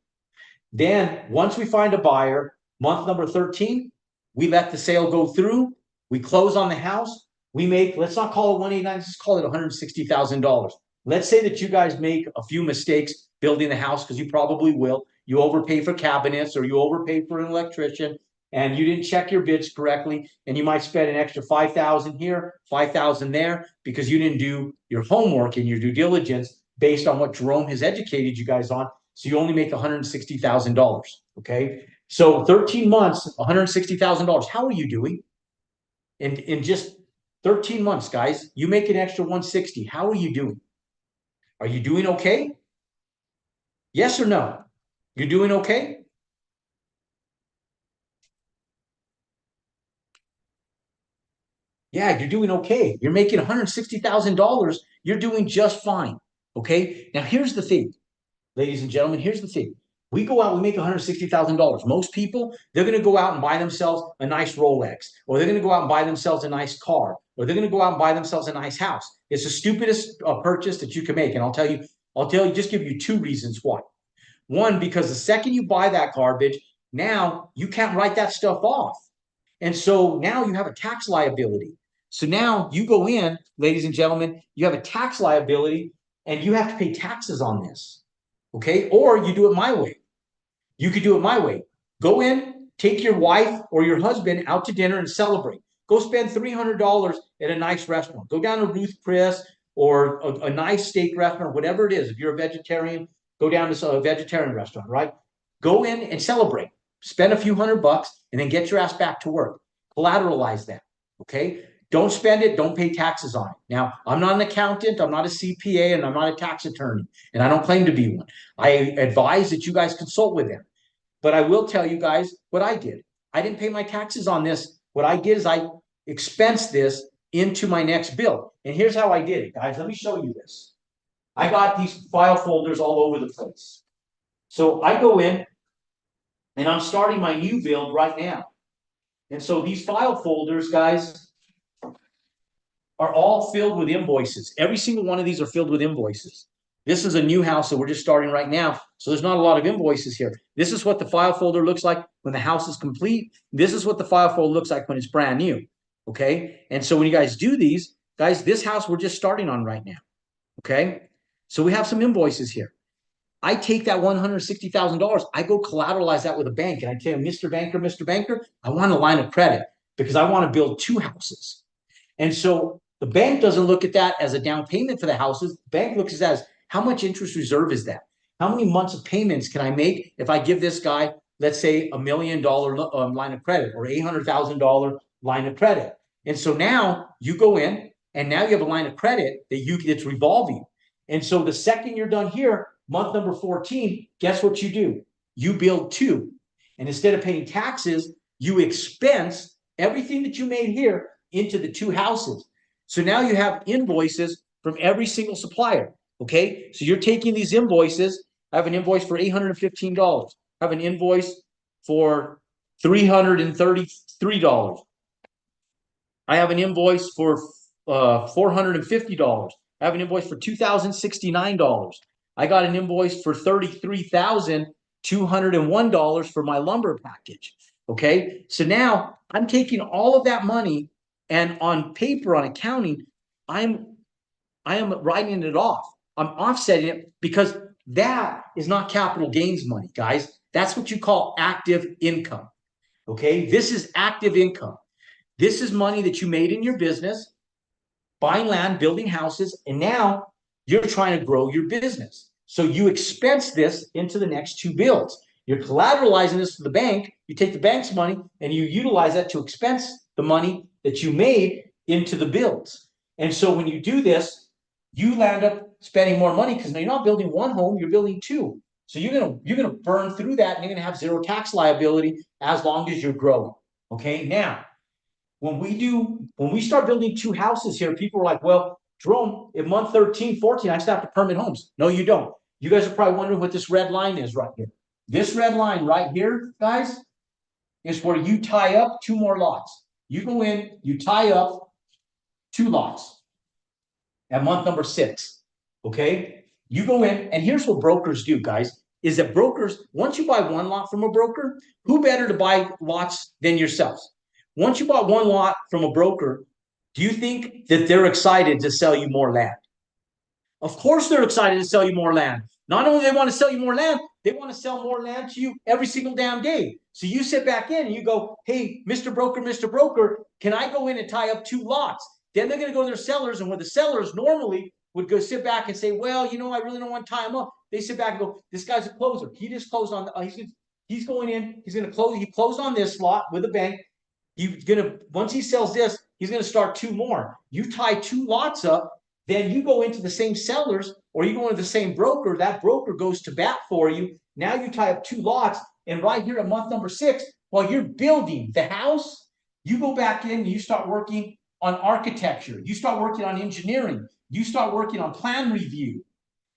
Then once we find a buyer, month number 13, we let the sale go through. We close on the house. We make, let's not call it 189, let's call it $160,000. Let's say that you guys make a few mistakes building the house, because you probably will. You overpay for cabinets or you overpay for an electrician and you didn't check your bids correctly. And you might spend an extra $5,000 here, $5,000 there, because you didn't do your homework and your due diligence based on what Jerome has educated you guys on. So you only make $160,000. Okay. So 13 months, $160,000. How are you doing? In just 13 months, guys, you make an extra 160. How are you doing? Are you doing okay? Yes or no? You're doing okay? Yeah, you're doing okay. You're making $160,000. You're doing just fine. Okay. Now, here's the thing, ladies and gentlemen. Here's the thing. We go out, we make $160,000. Most people, they're going to go out and buy themselves a nice Rolex, or they're going to go out and buy themselves a nice car, or they're going to go out and buy themselves a nice house. It's the stupidest purchase that you can make. And just give you 2 reasons why. One, because the second you buy that garbage, now you can't write that stuff off. And so now you have a tax liability. So now you go in, ladies and gentlemen, you have a tax liability and you have to pay taxes on this. Okay. Or you do it my way. You could do it my way. Go in, take your wife or your husband out to dinner and celebrate. Go spend $300 at a nice restaurant. Go down to Ruth Chris or a nice steak restaurant, whatever it is. If you're a vegetarian, go down to a vegetarian restaurant, right? Go in and celebrate. spend a few $100 and then get your ass back to work. Collateralize that. Okay. Don't spend it. Don't pay taxes on it. Now, I'm not an accountant. I'm not a CPA, and I'm not a tax attorney, and I don't claim to be one. I advise that you guys consult with them. But I will tell you guys what I did. I didn't pay my taxes on this. What I did is I expensed this into my next bill. And here's how I did it, guys. Let me show you this. I got these file folders all over the place. So I go in and I'm starting my new build right now. And so these file folders, guys, are all filled with invoices. Every single one of these are filled with invoices. This is a new house that we're just starting right now. So there's not a lot of invoices here. This is what the file folder looks like when the house is complete. This is what the file folder looks like when it's brand new. Okay. And so when you guys do these, guys, this house we're just starting on right now. Okay. So we have some invoices here. I take that $160,000, I go collateralize that with a bank, and I tell Mr. Banker, I want a line of credit because I want to build 2 houses. And so the bank doesn't look at that as a down payment for the houses. The bank looks at that as how much interest reserve is that? How many months of payments can I make if I give this guy, let's say, $1 million line of credit or $800,000 line of credit? And so now you go in and now you have a line of credit that's revolving. And so the second you're done here, month number 14, guess what you do? You build 2. And instead of paying taxes, you expense everything that you made here into the 2 houses. So now you have invoices from every single supplier. Okay. So you're taking these invoices. I have an invoice for $815. I have an invoice for $333. I have an invoice for $450. I have an invoice for $2,069. I got an invoice for $33,201 for my lumber package. Okay. So now I'm taking all of that money, and on paper, on accounting, I am writing it off. I'm offsetting it because that is not capital gains money, guys. That's what you call active income. Okay. This is active income. This is money that you made in your business, buying land, building houses, and now you're trying to grow your business. So you expense this into the next 2 builds. You're collateralizing this to the bank. You take the bank's money and you utilize that to expense the money that you made into the builds. And so when you do this, you land up spending more money because now you're not building 1 home, you're building 2. So you're gonna burn through that, and you're gonna have 0 tax liability as long as you're growing. Okay. Now, when we start building 2 houses here, people are like, well, Jerome, in month 13, 14, I still have to permit homes. No, you don't. You guys are probably wondering what this red line is right here. This red line right here, guys, is where you tie up 2 more lots. You go in, you tie up 2 lots at month number 6. Okay. You go in, and here's what brokers do, guys, is that brokers, once you buy 1 lot from a broker, who better to buy lots than yourselves? Once you bought 1 lot from a broker, do you think that they're excited to sell you more land? Of course they're excited to sell you more land. Not only do they want to sell you more land, they want to sell more land to you every single damn day. So you sit back in and you go, hey, Mr. Broker, can I go in and tie up 2 lots? Then they're going to go to their sellers, and where the sellers normally would go sit back and say, well, I really don't want to tie them up. They sit back and go, this guy's a closer. He just closed on, he's going in, he's going to close, he closed on this lot with a bank. Once he sells this, he's going to start 2 more. You tie 2 lots up, then you go into the same sellers, or you go into the same broker. That broker goes to bat for you. Now you tie up 2 lots, and right here at month number 6, while you're building the house, you go back in and you start working on architecture. You start working on engineering. You start working on plan review.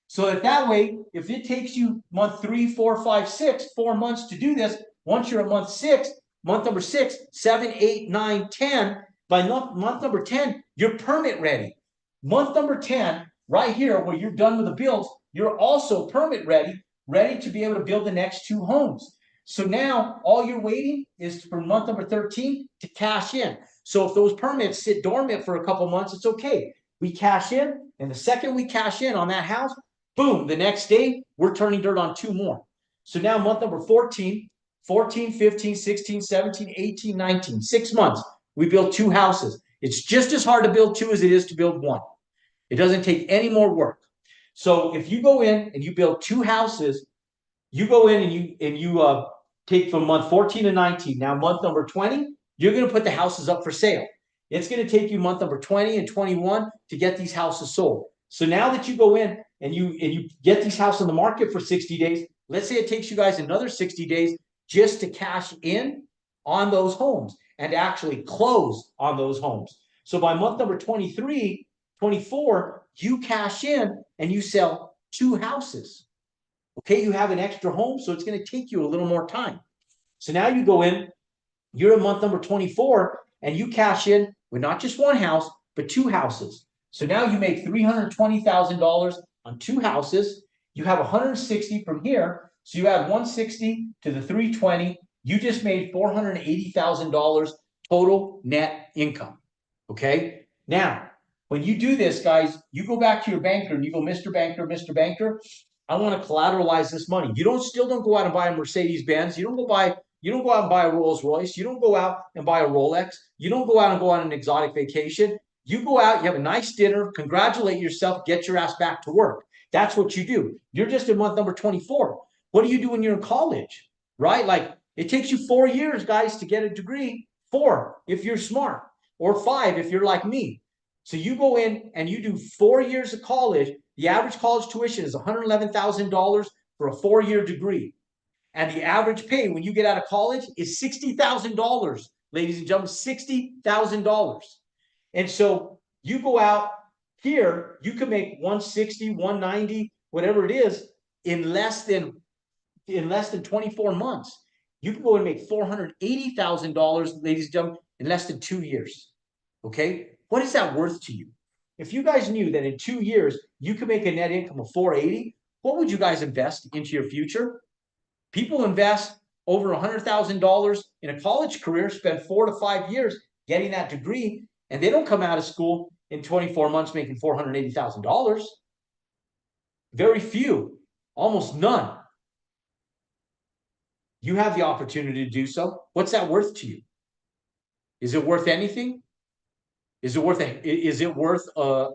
So that way, if it takes you month 3, 4, 5, 6, 4 months to do this, once you're at month 6, month number 6, 7, 8, 9, 10, by month number 10, you're permit ready. Month number 10, right here, where you're done with the builds, you're also permit ready to be able to build the next 2 homes. So now all you're waiting is for month number 13 to cash in. So if those permits sit dormant for a couple months, it's okay. We cash in, and the second we cash in on that house, boom, the next day, we're turning dirt on 2 more. So now month number 14, 15, 16, 17, 18, 19, 6 months, we built 2 houses. It's just as hard to build 2 as it is to build 1. It doesn't take any more work. So if you go in and you build 2 houses, you go in and you take from month 14 to 19. Now, month number 20, you're going to put the houses up for sale. It's going to take you month number 20 and 21 to get these houses sold. So now that you go in and you get these houses on the market for 60 days, let's say it takes you guys another 60 days just to cash in on those homes and actually close on those homes. So by month number 23, 24, you cash in and you sell 2 houses. Okay, you have an extra home, so it's going to take you a little more time. So now you go in, you're in month number 24, and you cash in with not just 1 house, but 2 houses. So now you make $320,000 on 2 houses. You have 160 from here. So you add 160 to the 320. You just made $480,000 total net income. Okay. Now, when you do this, guys, you go back to your banker and you go, Mr. Banker, Mr. Banker, I want to collateralize this money. You still don't go out and buy a Mercedes Benz. You don't go out and buy a Rolls Royce. You don't go out and buy a Rolex. You don't go out and go on an exotic vacation. You go out, you have a nice dinner, congratulate yourself, get your ass back to work. That's what you do. You're just in month number 24. What do you do when you're in college, right? Like it takes you 4 years, guys, to get a degree. 4 if you're smart, or 5 if you're like me. So you go in and you do 4 years of college. The average college tuition is $111,000 for a 4-year degree. And the average pay when you get out of college is $60,000, ladies and gentlemen, $60,000. And so you go out here, you can make 160, 190, whatever it is, in less than 24 months. You can go and make $480,000, ladies and gentlemen, in less than 2 years. Okay? What is that worth to you? If you guys knew that in 2 years you could make a net income of 480, what would you guys invest into your future? People invest over $100,000 in a college career, spend 4 to 5 years getting that degree, and they don't come out of school in 24 months making $480,000. Very few, almost none. You have the opportunity to do so. What's that worth to you? Is it worth anything? Is it worth a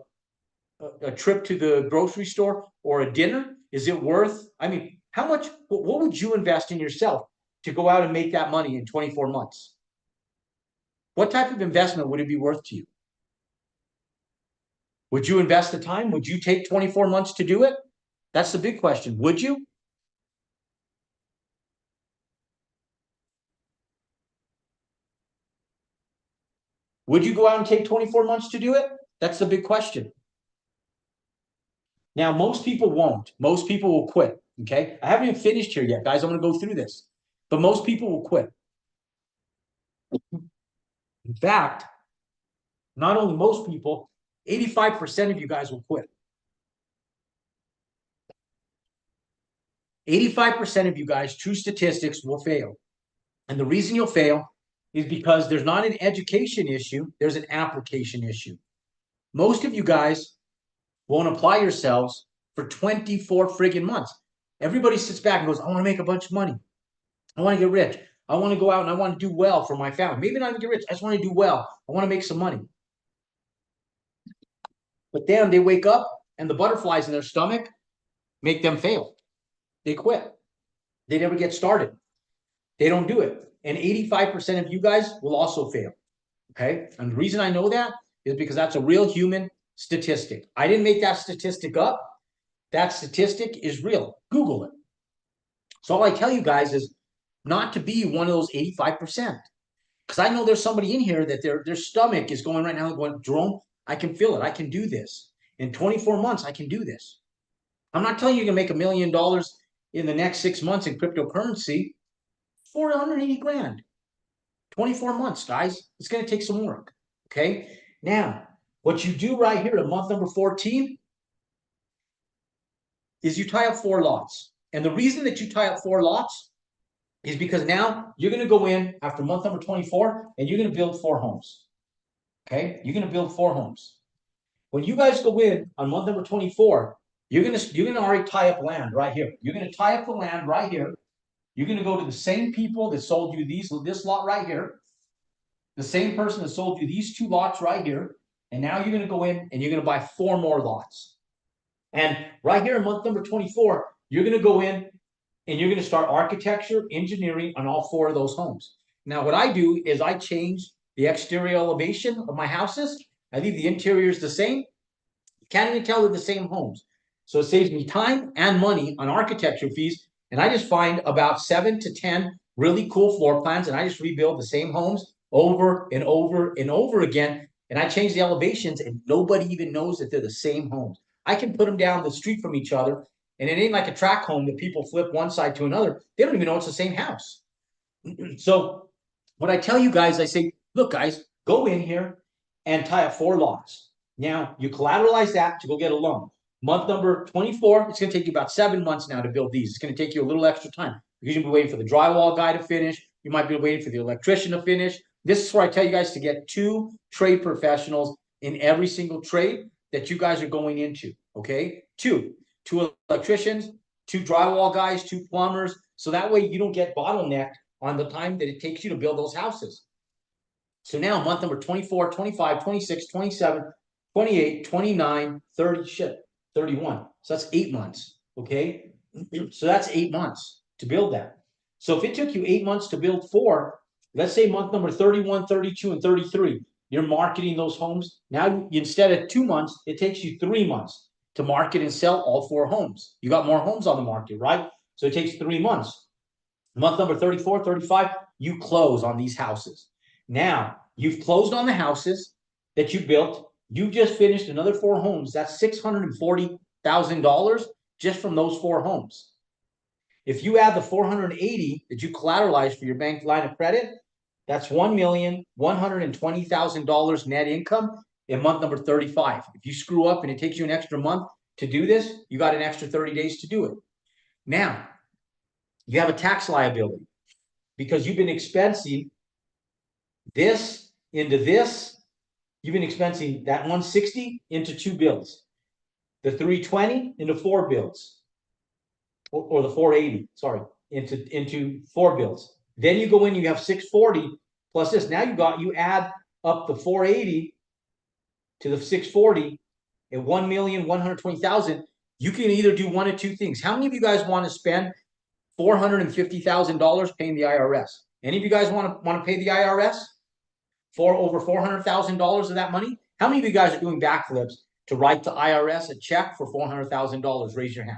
trip to the grocery store or a dinner? Is it worth, I mean, how much, what would you invest in yourself to go out and make that money in 24 months? What type of investment would it be worth to you? Would you invest the time? Would you take 24 months to do it? That's the big question. Would you? Would you go out and take 24 months to do it? That's the big question. Now, most people won't. Most people will quit. Okay. I haven't even finished here yet, guys. I'm going to go through this. But most people will quit. In fact, not only most people, 85% of you guys will quit. 85% of you guys, true statistics, will fail. And the reason you'll fail is because there's not an education issue, there's an application issue. Most of you guys won't apply yourselves for 24 friggin' months. Everybody sits back and goes, I want to make a bunch of money. I want to get rich. I want to go out and I want to do well for my family. Maybe not even get rich. I just want to do well. I want to make some money. But then they wake up and the butterflies in their stomach make them fail. They quit. They never get started. They don't do it. And 85% of you guys will also fail. Okay. And the reason I know that is because that's a real human statistic. I didn't make that statistic up. That statistic is real. Google it. So all I tell you guys is not to be one of those 85%. Because I know there's somebody in here that their stomach is going right now going, Jerome, I can feel it. I can do this. In 24 months, I can do this. I'm not telling you you're going to make $1 million in the next 6 months in cryptocurrency. 480 grand. 24 months, guys. It's going to take some work. Okay. Now, what you do right here at month number 14 is you tie up 4 lots. And the reason that you tie up 4 lots is because now you're going to go in after month number 24 and you're going to build 4 homes. Okay. You're going to build 4 homes. When you guys go in on month number 24, you're going to already tie up land right here. You're going to tie up the land right here. You're going to go to the same people that sold you this lot right here, the same person that sold you these 2 lots right here, and now you're going to go in and you're going to buy 4 more lots. And right here in month number 24, you're going to go in and you're going to start architecture, engineering on all 4 of those homes. Now, what I do is I change the exterior elevation of my houses. I leave the interiors the same. You can't even tell they're the same homes. So it saves me time and money on architecture fees. And I just find about 7 to 10 really cool floor plans, and I just rebuild the same homes over and over and over again. And I change the elevations, and nobody even knows that they're the same homes. I can put them down the street from each other, and it ain't like a track home that people flip one side to another. They don't even know it's the same house. So what I tell you guys, I say, look, guys, go in here and tie up 4 lots. Now, you collateralize that to go get a loan. Month number 24, it's going to take you about 7 months now to build these. It's going to take you a little extra time because you'll be waiting for the drywall guy to finish. You might be waiting for the electrician to finish. This is where I tell you guys to get 2 trade professionals in every single trade that you guys are going into, okay? 2 electricians, 2 drywall guys, 2 plumbers, so that way you don't get bottlenecked on the time that it takes you to build those houses. So now month number 24, 25, 26, 27, 28, 29, 30, shit, 31. So that's 8 months, okay? So that's 8 months to build that. So if it took you 8 months to build 4, let's say month number 31, 32, and 33, you're marketing those homes. Now, instead of 2 months, it takes you 3 months to market and sell all 4 homes. You got more homes on the market, right? So it takes 3 months. Month number 34, 35, you close on these houses. Now, you've closed on the houses that you built. You just finished another 4 homes. That's $640,000 just from those 4 homes. If you add the 480 that you collateralized for your bank line of credit, that's $1,120,000 net income in month number 35. If you screw up and it takes you an extra month to do this, you got an extra 30 days to do it. Now, you have a tax liability because you've been expensing this into this. You've been expensing that 160 into 2 bills, the 320 into 4 bills, or the 480, sorry, into 4 bills. Then you go in, you have 640 plus this. Now you add up the 480 to the 640 at 1,120,000. You can either do one of 2 things. How many of you guys want to spend $450,000 paying the IRS? Any of you guys want to pay the IRS for over $400,000 of that money? How many of you guys are doing backflips to write the IRS a check for $400,000? Raise your hand.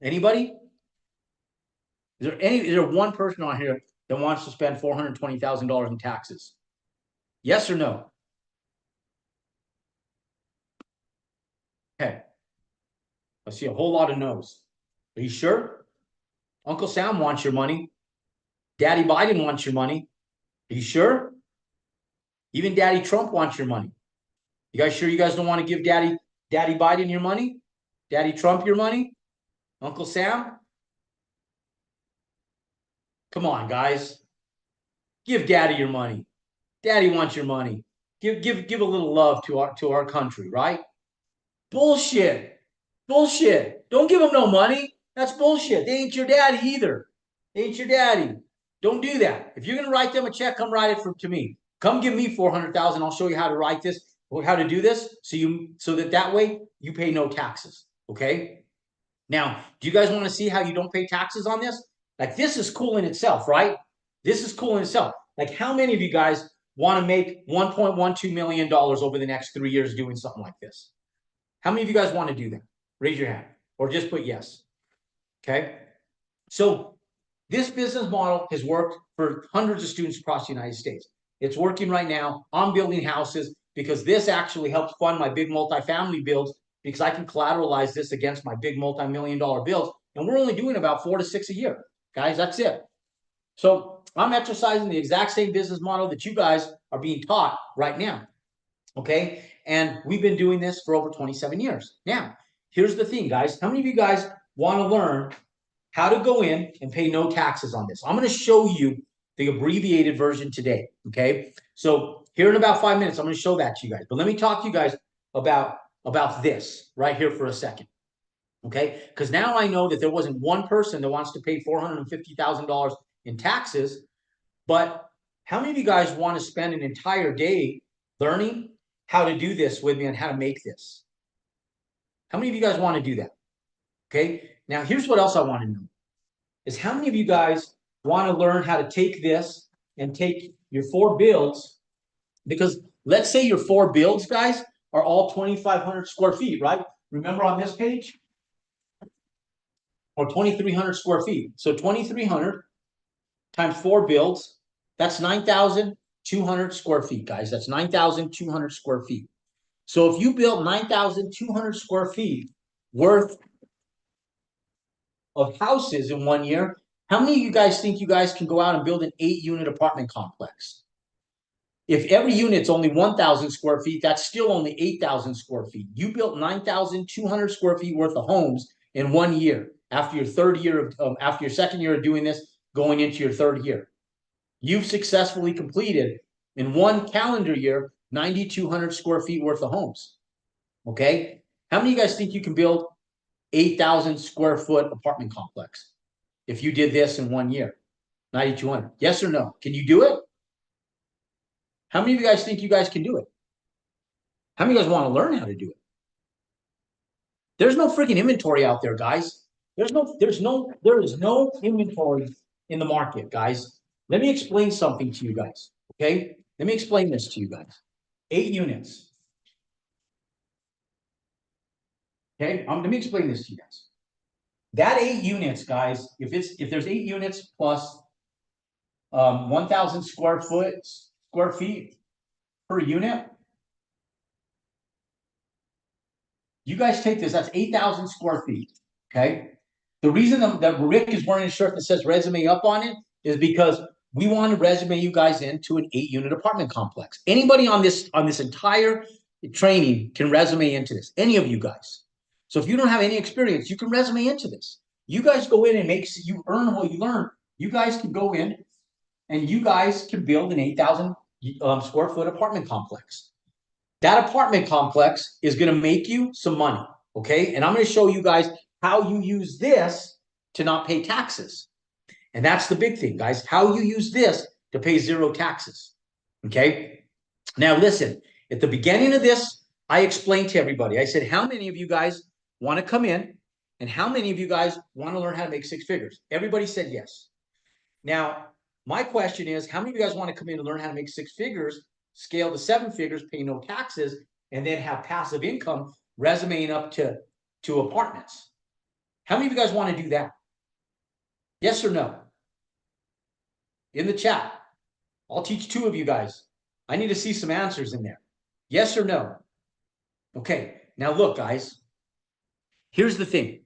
Anybody? Is there one person on here that wants to spend $420,000 in taxes? Yes or no? Okay. I see a whole lot of no's. Are you sure? Uncle Sam wants your money. Daddy Biden wants your money. Are you sure? Even Daddy Trump wants your money. You guys sure you guys don't want to give Daddy Biden your money? Daddy Trump your money? Uncle Sam? Come on, guys. Give Daddy your money. Daddy wants your money. Give a little love to our country, right? Bullshit. Bullshit. Don't give them no money. That's bullshit. They ain't your daddy either. They ain't your daddy. Don't do that. If you're gonna write them a check, come write it to me. Come give me 400,000. I'll show you how to write this, or how to do this, so that way you pay no taxes. Okay. Now, do you guys want to see how you don't pay taxes on this? Like, this is cool in itself, right? This is cool in itself. Like, how many of you guys want to make $1.12 million over the next 3 years doing something like this? How many of you guys want to do that? Raise your hand or just put yes. Okay. So this business model has worked for hundreds of students across the United States. It's working right now. I'm building houses because this actually helps fund my big multifamily builds, because I can collateralize this against my big multi-million-dollar bills. And we're only doing about 4 to 6 a year, guys. That's it. So I'm exercising the exact same business model that you guys are being taught right now. Okay. And we've been doing this for over 27 years. Now, here's the thing, guys. How many of you guys want to learn how to go in and pay no taxes on this? I'm going to show you the abbreviated version today. Okay. So here in about 5 minutes, I'm going to show that to you guys. But let me talk to you guys about this right here for a second. Okay. Because now I know that there wasn't one person that wants to pay $450,000 in taxes. But how many of you guys want to spend an entire day learning how to do this with me and how to make this? How many of you guys want to do that? Okay. Now, here's what else I want to know is how many of you guys want to learn how to take this and take your 4 builds, because let's say your 4 builds, guys, are all 2,500 square feet, right? Remember on this page? Or 2,300 square feet. So 2,300 times 4 builds, that's 9,200 square feet, guys. That's 9,200 square feet. So if you build 9,200 square feet worth of houses in 1 year, how many of you guys think you guys can go out and build an 8-unit apartment complex? If every unit's only 1,000 square feet, that's still only 8,000 square feet. You built 9,200 square feet worth of homes in 1 year after your third year of, after your second year of doing this, going into your third year. You've successfully completed in 1 calendar year 9,200 square feet worth of homes. Okay? How many of you guys think you can build 8,000 square foot apartment complex if you did this in 1 year? 9,200. Yes or no? Can you do it? How many of you guys think you guys can do it? How many of you guys want to learn how to do it? There's no freaking inventory out there, guys. There is no inventory in the market, guys. Let me explain something to you guys. Okay? Let me explain this to you guys. 8 units. Okay, let me explain this to you guys. That 8 units, guys, if there's 8 units plus 1,000 square feet per unit, you guys take this, that's 8,000 square feet. Okay. The reason that Rick is wearing a shirt that says resume up on it is because we want to resume you guys into an 8-unit apartment complex. Anybody on this entire training can resume into this. Any of you guys. So if you don't have any experience, you can resume into this. You guys go in and you earn what you learn. You guys can go in and you guys can build an 8,000 square foot apartment complex. That apartment complex is going to make you some money. Okay. And I'm going to show you guys how you use this to not pay taxes. And that's the big thing, guys, how you use this to pay 0 taxes. Okay. Now, listen, at the beginning of this, I explained to everybody, I said, how many of you guys want to come in and how many of you guys want to learn how to make 6 figures? Everybody said yes. Now, my question is, how many of you guys want to come in and learn how to make 6 figures, scale to 7 figures, pay no taxes, and then have passive income resumeing up to apartments? How many of you guys want to do that? Yes or no? In the chat. I'll teach 2 of you guys. I need to see some answers in there. Yes or no? Okay. Now look, guys. Here's the thing.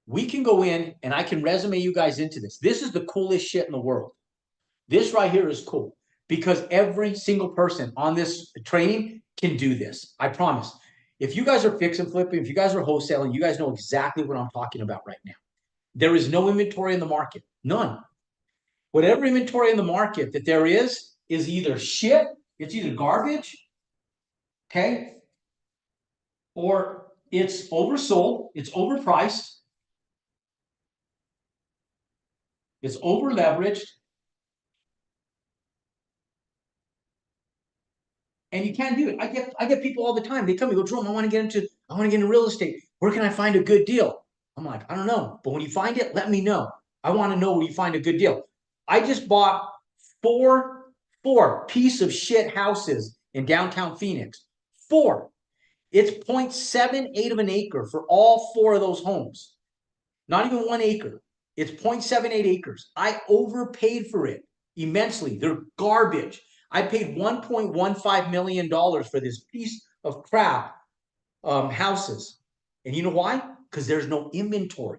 We can go in and I can resume you guys into this. This is the coolest shit in the world. This right here is cool because every single person on this training can do this. I promise. If you guys are fix and flipping, if you guys are wholesaling, you guys know exactly what I'm talking about right now. There is no inventory in the market. None. Whatever inventory in the market that there is either shit, it's either garbage, okay, or it's oversold, it's overpriced, it's over leveraged, and you can't do it. I get people all the time. They tell me, "Go, Jerome, I want to get into real estate. Where can I find a good deal?" I'm like, I don't know, but when you find it, let me know. I want to know where you find a good deal. I just bought four piece of shit houses in downtown Phoenix. 4. It's 0.78 of an acre for all 4 of those homes. Not even 1 acre. It's 0.78 acres. I overpaid for it immensely. They're garbage. I paid $1.15 million for this piece of crap houses. And you know why? Because there's no inventory.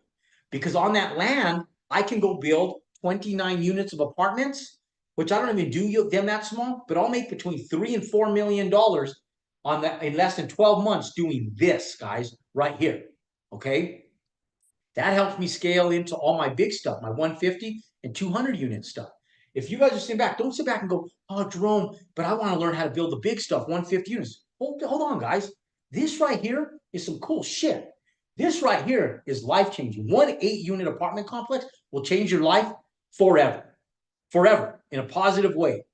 Because on that land, I can go build 29 units of apartments, which I don't even do them that small, but I'll make between $3 and $4 million on that in less than 12 months doing this, guys, right here. Okay. That helps me scale into all my big stuff, my 150 and 200 unit stuff. If you guys are sitting back, don't sit back and go, "Oh, Jerome, but I want to learn how to build the big stuff, 150 units." Hold on, guys. This right here is some cool shit. This right here is life-changing. 1 8-unit apartment complex will change your life forever. Forever, in a positive way.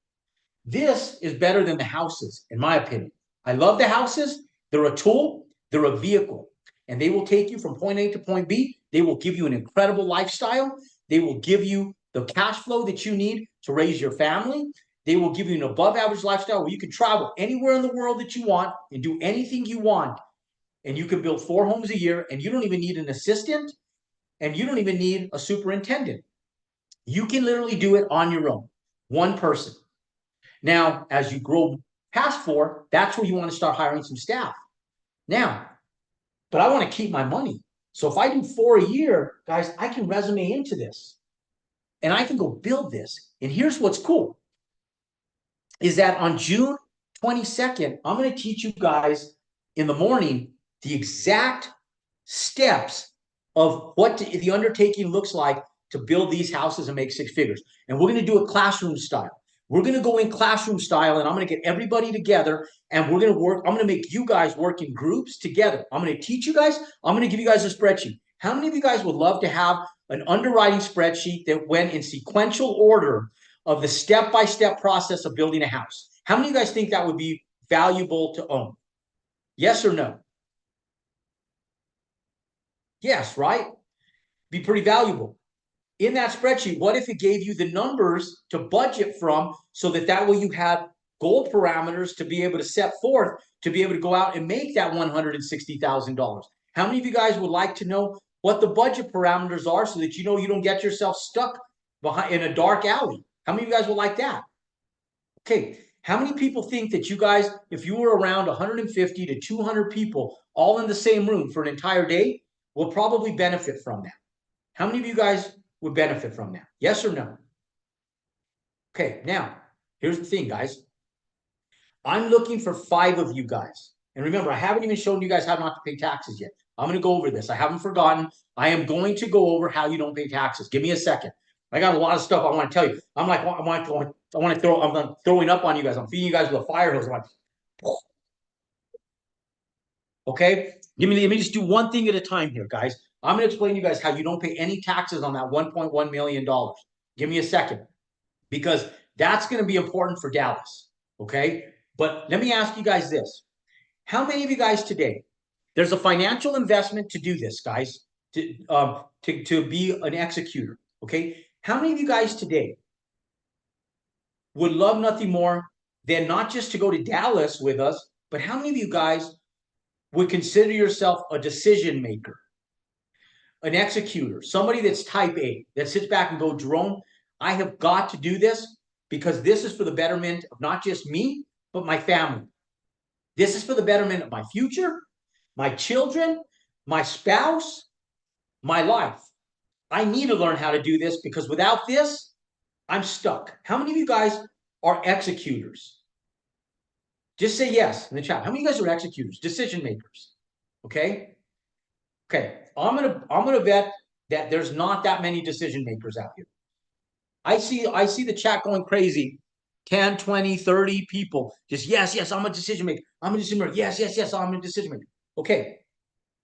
This is better than the houses, in my opinion. I love the houses. They're a tool. They're a vehicle. And they will take you from point A to point B. They will give you an incredible lifestyle. They will give you the cash flow that you need to raise your family. They will give you an above average lifestyle where you can travel anywhere in the world that you want and do anything you want. And you can build 4 homes a year, and you don't even need an assistant, and you don't even need a superintendent. You can literally do it on your own, one person. Now, as you grow past 4, that's where you want to start hiring some staff. Now, but I want to keep my money. So if I do 4 a year, guys, I can resume into this and I can go build this. And here's what's cool is that on June 22nd, I'm going to teach you guys in the morning the exact steps of what the undertaking looks like to build these houses and make 6 figures. And we're going to do it classroom style. We're going to go in classroom style, and I'm going to get everybody together, and we're going to work. I'm going to make you guys work in groups together. I'm going to teach you guys. I'm going to give you guys a spreadsheet. How many of you guys would love to have an underwriting spreadsheet that went in sequential order of the step-by-step process of building a house? How many of you guys think that would be valuable to own? Yes or no? Yes, right? Be pretty valuable. In that spreadsheet, what if it gave you the numbers to budget from so that way you had goal parameters to be able to set forth to be able to go out and make that $160,000? How many of you guys would like to know what the budget parameters are so that you know you don't get yourself stuck behind in a dark alley? How many of you guys would like that? Okay, how many people think that you guys, if you were around 150 to 200 people all in the same room for an entire day, will probably benefit from that? How many of you guys would benefit from that? Yes or no? Okay, now, here's the thing, guys. I'm looking for 5 of you guys. And remember, I haven't even shown you guys how not to pay taxes yet. I'm going to go over this. I haven't forgotten. I am going to go over how you don't pay taxes. Give me a second. I got a lot of stuff I want to tell you. I'm like, I'm throwing up on you guys. I'm feeding you guys with a fire hose. I'm like, okay, let me just do one thing at a time here, guys. I'm going to explain to you guys how you don't pay any taxes on that $1.1 million. Give me a second, because that's going to be important for Dallas, okay? But let me ask you guys this. How many of you guys today, there's a financial investment to do this, guys, to be an executor, okay? How many of you guys today would love nothing more than not just to go to Dallas with us, but how many of you guys would consider yourself a decision maker, an executor, somebody that's type A, that sits back and go, Jerome, I have got to do this because this is for the betterment of not just me, but my family. This is for the betterment of my future, my children, my spouse, my life. I need to learn how to do this because without this, I'm stuck. How many of you guys are executors? Just say yes in the chat. How many of you guys are executors, decision makers? Okay. Okay. I'm gonna bet that there's not that many decision makers out here. I see the chat going crazy. 10, 20, 30 people. Just yes, I'm a decision maker. I'm a decision maker. Yes, I'm a decision maker. Okay.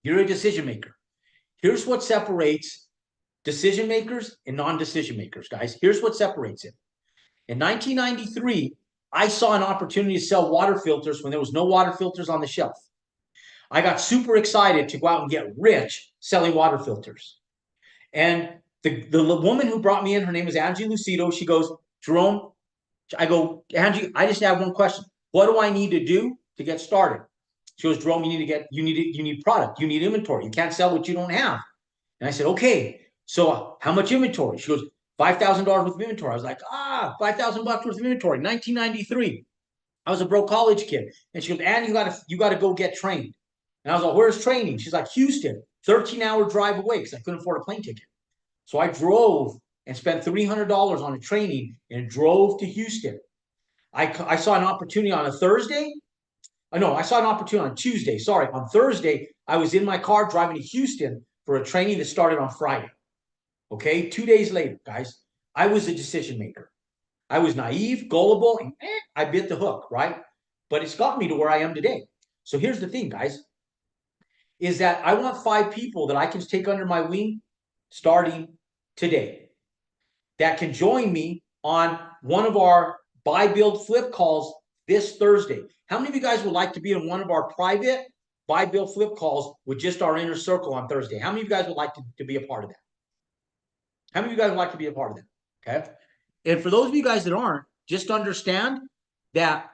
You're a decision maker. Here's what separates decision makers and non-decision makers, guys. Here's what separates it. In 1993, I saw an opportunity to sell water filters when there was no water filters on the shelf. I got super excited to go out and get rich selling water filters. And the woman who brought me in, her name is Angie Lucido. She goes, Jerome, I go, Angie, I just have one question. What do I need to do to get started? She goes, Jerome, you need product, you need inventory. You can't sell what you don't have. And I said, okay, so how much inventory? She goes, $5,000 worth of inventory. I was like, $5,000 worth of inventory. 1993. I was a broke college kid. And she goes, and you gotta go get trained. And I was like, where's training? She's like, Houston, 13-hour drive away because I couldn't afford a plane ticket. So I drove and spent $300 on a training and drove to Houston. I saw an opportunity on a Thursday. No, I saw an opportunity on Tuesday. Sorry, on Thursday, I was in my car driving to Houston for a training that started on Friday. Okay, 2 days later, guys, I was a decision maker. I was naive, gullible, and I bit the hook, right? But it's got me to where I am today. So here's the thing, guys, is that I want 5 people that I can take under my wing starting today that can join me on one of our buy, build, flip calls this Thursday. How many of you guys would like to be in one of our private buy, build, flip calls with just our inner circle on Thursday. How many of you guys would like to be a part of that? How many of you guys would like to be a part of that? Okay. And for those of you guys that aren't, just understand that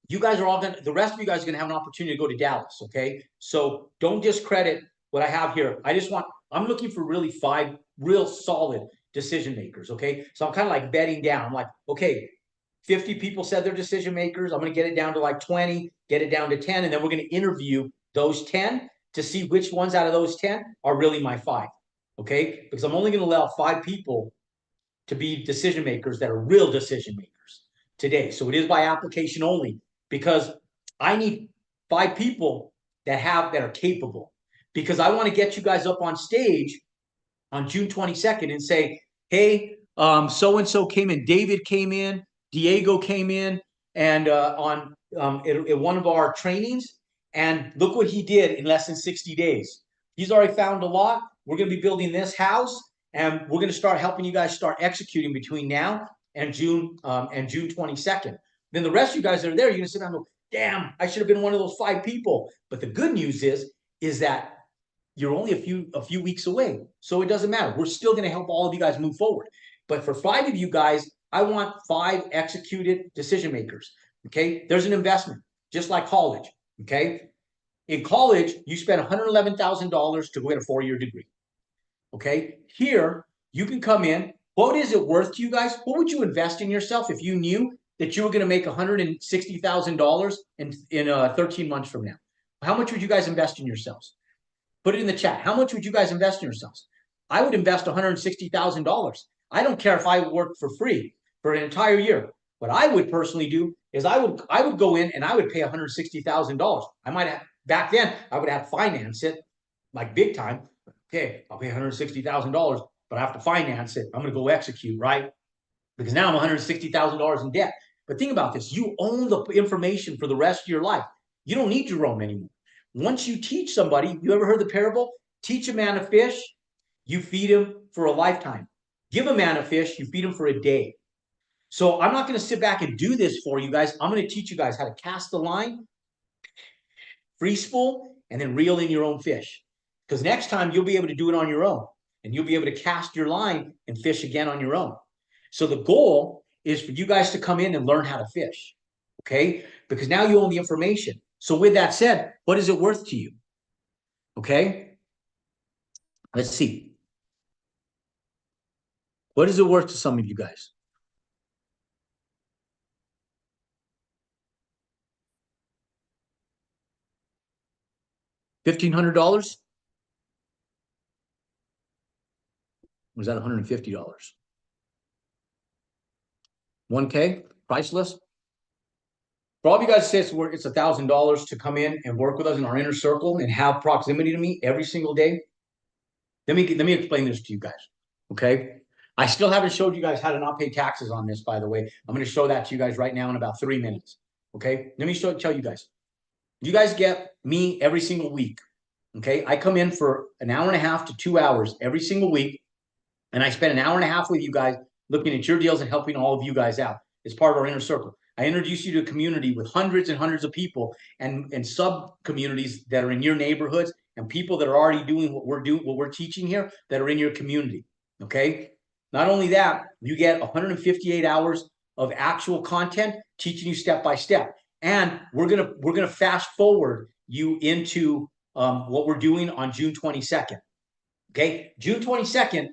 you guys are all going to, the rest of you guys are going to have an opportunity to go to Dallas. Okay. So don't discredit what I have here. I'm looking for really 5 real solid decision makers. Okay. So I'm kind of like betting down. I'm like, okay, 50 people said they're decision makers. I'm going to get it down to like 20, get it down to 10. And then we're going to interview those 10 to see which ones out of those 10 are really my 5. Okay. Because I'm only going to allow 5 people to be decision makers that are real decision makers today. So it is by application only because I need 5 people that are capable, because I want to get you guys up on stage on June 22nd and say, hey, so-and-so came in, David came in, Diego came in, and on one of our trainings, and look what he did in less than 60 days. He's already found a lot. We're going to be building this house, and we're going to start helping you guys start executing between now and June 22nd. Then the rest of you guys that are there, you're going to sit down and go, damn, I should have been one of those 5 people. But the good news is that you're only a few weeks away. So it doesn't matter. We're still going to help all of you guys move forward. But for 5 of you guys, I want 5 executed decision makers. Okay. There's an investment, just like college. Okay. In college, you spend $111,000 to go get a 4-year degree. Okay. Here, you can come in. What is it worth to you guys? What would you invest in yourself if you knew that you were going to make $160,000 in 13 months from now? How much would you guys invest in yourselves? Put it in the chat. How much would you guys invest in yourselves? I would invest $160,000. I don't care if I work for free for an entire year. What I would personally do is I would go in and I would pay $160,000. I might have, back then I would have to finance it like big time. Okay, I'll pay $160,000, but I have to finance it. I'm going to go execute, right? Because now I'm $160,000 in debt. But think about this. You own the information for the rest of your life. You don't need Jerome anymore. Once you teach somebody, you ever heard the parable? Teach a man a fish, you feed him for a lifetime. Give a man a fish, you feed him for a day. So I'm not going to sit back and do this for you guys. I'm going to teach you guys how to cast the line, free spool, and then reel in your own fish. Because next time you'll be able to do it on your own, and you'll be able to cast your line and fish again on your own. So the goal is for you guys to come in and learn how to fish. Okay? Because now you own the information. So with that said, what is it worth to you? Okay. Let's see. What is it worth to some of you guys? $1,500? Was that $150? 1K? Priceless? For all of you guys say it's $1,000 to come in and work with us in our inner circle and have proximity to me every single day. Let me explain this to you guys. Okay. I still haven't showed you guys how to not pay taxes on this, by the way. I'm going to show that to you guys right now in about 3 minutes. Okay. Let me tell you guys. You guys get me every single week. Okay. I come in for an hour and a half to 2 hours every single week. And I spend an hour and a half with you guys looking at your deals and helping all of you guys out as part of our inner circle. I introduce you to a community with hundreds and hundreds of people and sub communities that are in your neighborhoods and people that are already doing what we're teaching here that are in your community. Okay. Not only that, you get 158 hours of actual content teaching you step by step. And we're gonna fast forward you into what we're doing on June 22nd. Okay, June 22nd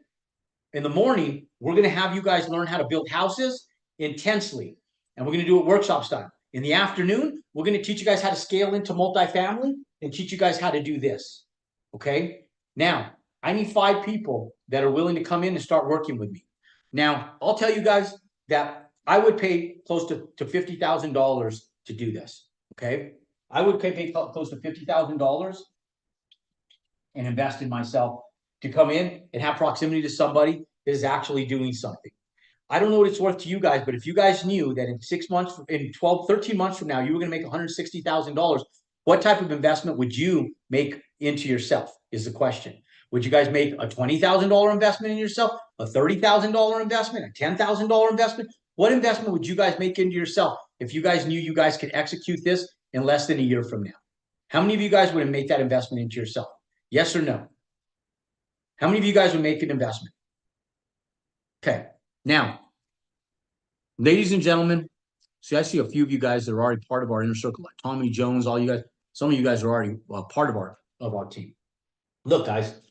in the morning, we're gonna have you guys learn how to build houses intensely, and we're gonna do it workshop style. In the afternoon, we're gonna teach you guys how to scale into multifamily and teach you guys how to do this. Okay, now I need 5 people that are willing to come in and start working with me. Now, I'll tell you guys that I would pay close to $50,000 to do this. Okay, I would pay close to $50,000 and invest in myself to come in and have proximity to somebody that is actually doing something. I don't know what it's worth to you guys, but if you guys knew that in 6 months, in 12, 13 months from now, you were going to make $160,000, what type of investment would you make into yourself is the question. Would you guys make a $20,000 investment in yourself, a $30,000 investment, a $10,000 investment? What investment would you guys make into yourself if you guys knew you guys could execute this in less than a year from now? How many of you guys would make that investment into yourself? Yes or no? How many of you guys would make an investment? Okay. Now, ladies and gentlemen, see, I see a few of you guys that are already part of our inner circle, like Tommy Jones, all you guys. Some of you guys are already part of our team. Look, guys,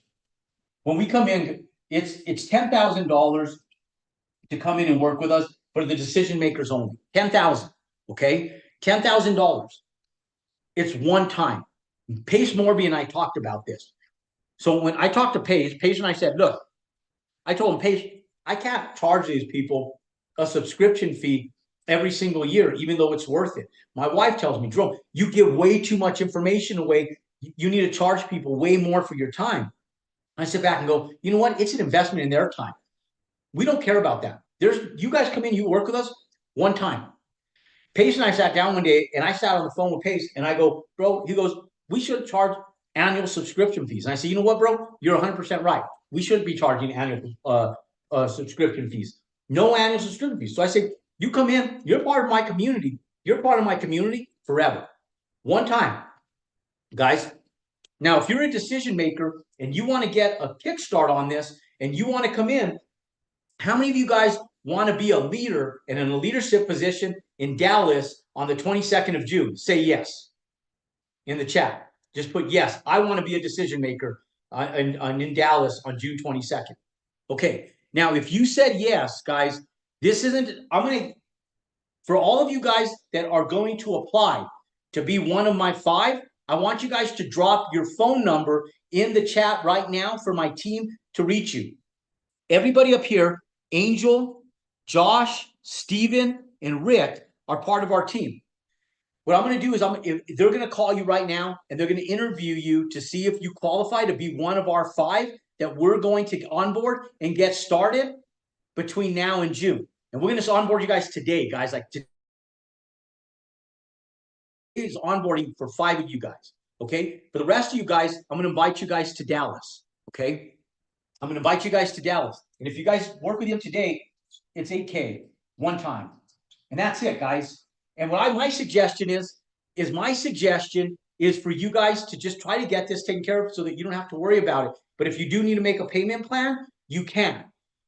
when we come in, it's $10,000 to come in and work with us for the decision makers only. 10,000, okay? $10,000. It's one time. Pace Morby and I talked about this. So when I talked to Pace and I said, look, I told him, Pace, I can't charge these people a subscription fee every single year, even though it's worth it. My wife tells me, Jerome, you give way too much information away. You need to charge people way more for your time. I sit back and go, you know what? It's an investment in their time. We don't care about that. You guys come in, you work with us one time. Pace and I sat down one day and I sat on the phone with Pace and I go, bro, he goes, we should charge annual subscription fees. And I said, you know what, bro? You're 100% right. We shouldn't be charging annual subscription fees. No annual subscription fees. So I say, you come in, you're part of my community. You're part of my community forever. One time, guys. Now, if you're a decision maker and you want to get a kickstart on this and you want to come in, how many of you guys want to be a leader and in a leadership position in Dallas on the 22nd of June? Say yes in the chat. Just put yes. I want to be a decision maker in Dallas on June 22nd. Okay. Now, if you said yes, guys, this isn't, for all of you guys that are going to apply to be one of my 5, I want you guys to drop your phone number in the chat right now for my team to reach you. Everybody up here, Angel, Josh, Steven, and Rick are part of our team. What I'm going to do is they're going to call you right now and they're going to interview you to see if you qualify to be one of our 5 that we're going to onboard and get started between now and June. And we're going to onboard you guys today, guys. Like today is onboarding for 5 of you guys. Okay. For the rest of you guys, I'm going to invite you guys to Dallas. Okay. I'm going to invite you guys to Dallas. And if you guys work with him today, it's $8K one time. And that's it, guys. And my suggestion is for you guys to just try to get this taken care of so that you don't have to worry about it. But if you do need to make a payment plan, you can.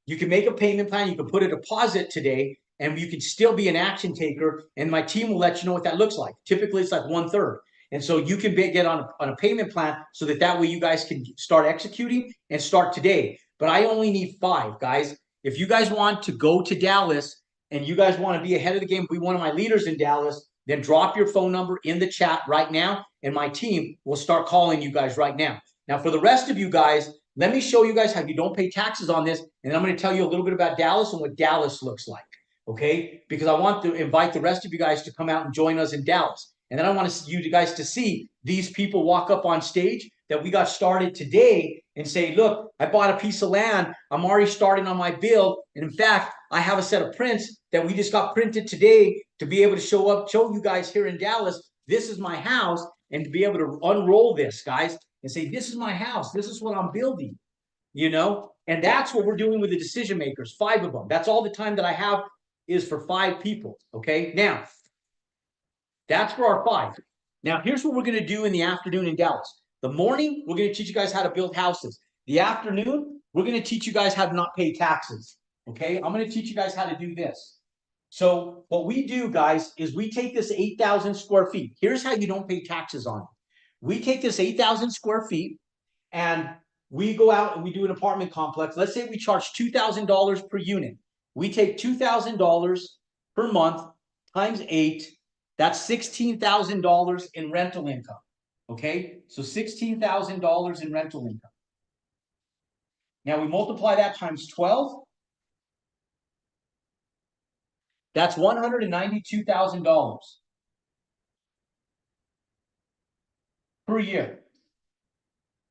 You can make a payment plan. You can put a deposit today and you can still be an action taker. And my team will let you know what that looks like. Typically, it's like 1/3. And so you can get on a payment plan so that way you guys can start executing and start today. But I only need 5, guys. If you guys want to go to Dallas and you guys want to be ahead of the game, be one of my leaders in Dallas, then drop your phone number in the chat right now, and my team will start calling you guys right now. Now, for the rest of you guys, let me show you guys how you don't pay taxes on this, and I'm going to tell you a little bit about Dallas and what Dallas looks like, okay? Because I want to invite the rest of you guys to come out and join us in Dallas. And then I want you guys to see these people walk up on stage that we got started today and say, look, I bought a piece of land. I'm already starting on my build. And in fact, I have a set of prints that we just got printed today to be able to show you guys here in Dallas. This is my house. And to be able to unroll this, guys, and say, this is my house. This is what I'm building, you know? And that's what we're doing with the decision makers, 5 of them. That's all the time that I have is for 5 people, okay? Now, that's for our 5. Now, here's what we're going to do in the afternoon in Dallas. The morning, we're going to teach you guys how to build houses. The afternoon, we're going to teach you guys how to not pay taxes. Okay? I'm going to teach you guys how to do this. So what we do, guys, is we take this 8,000 square feet. Here's how you don't pay taxes on it. We take this 8,000 square feet and we go out and we do an apartment complex. Let's say we charge $2,000 per unit. We take $2,000 per month times 8. That's $16,000 in rental income. Okay, so $16,000 in rental income. Now we multiply that times 12. That's $192,000 per year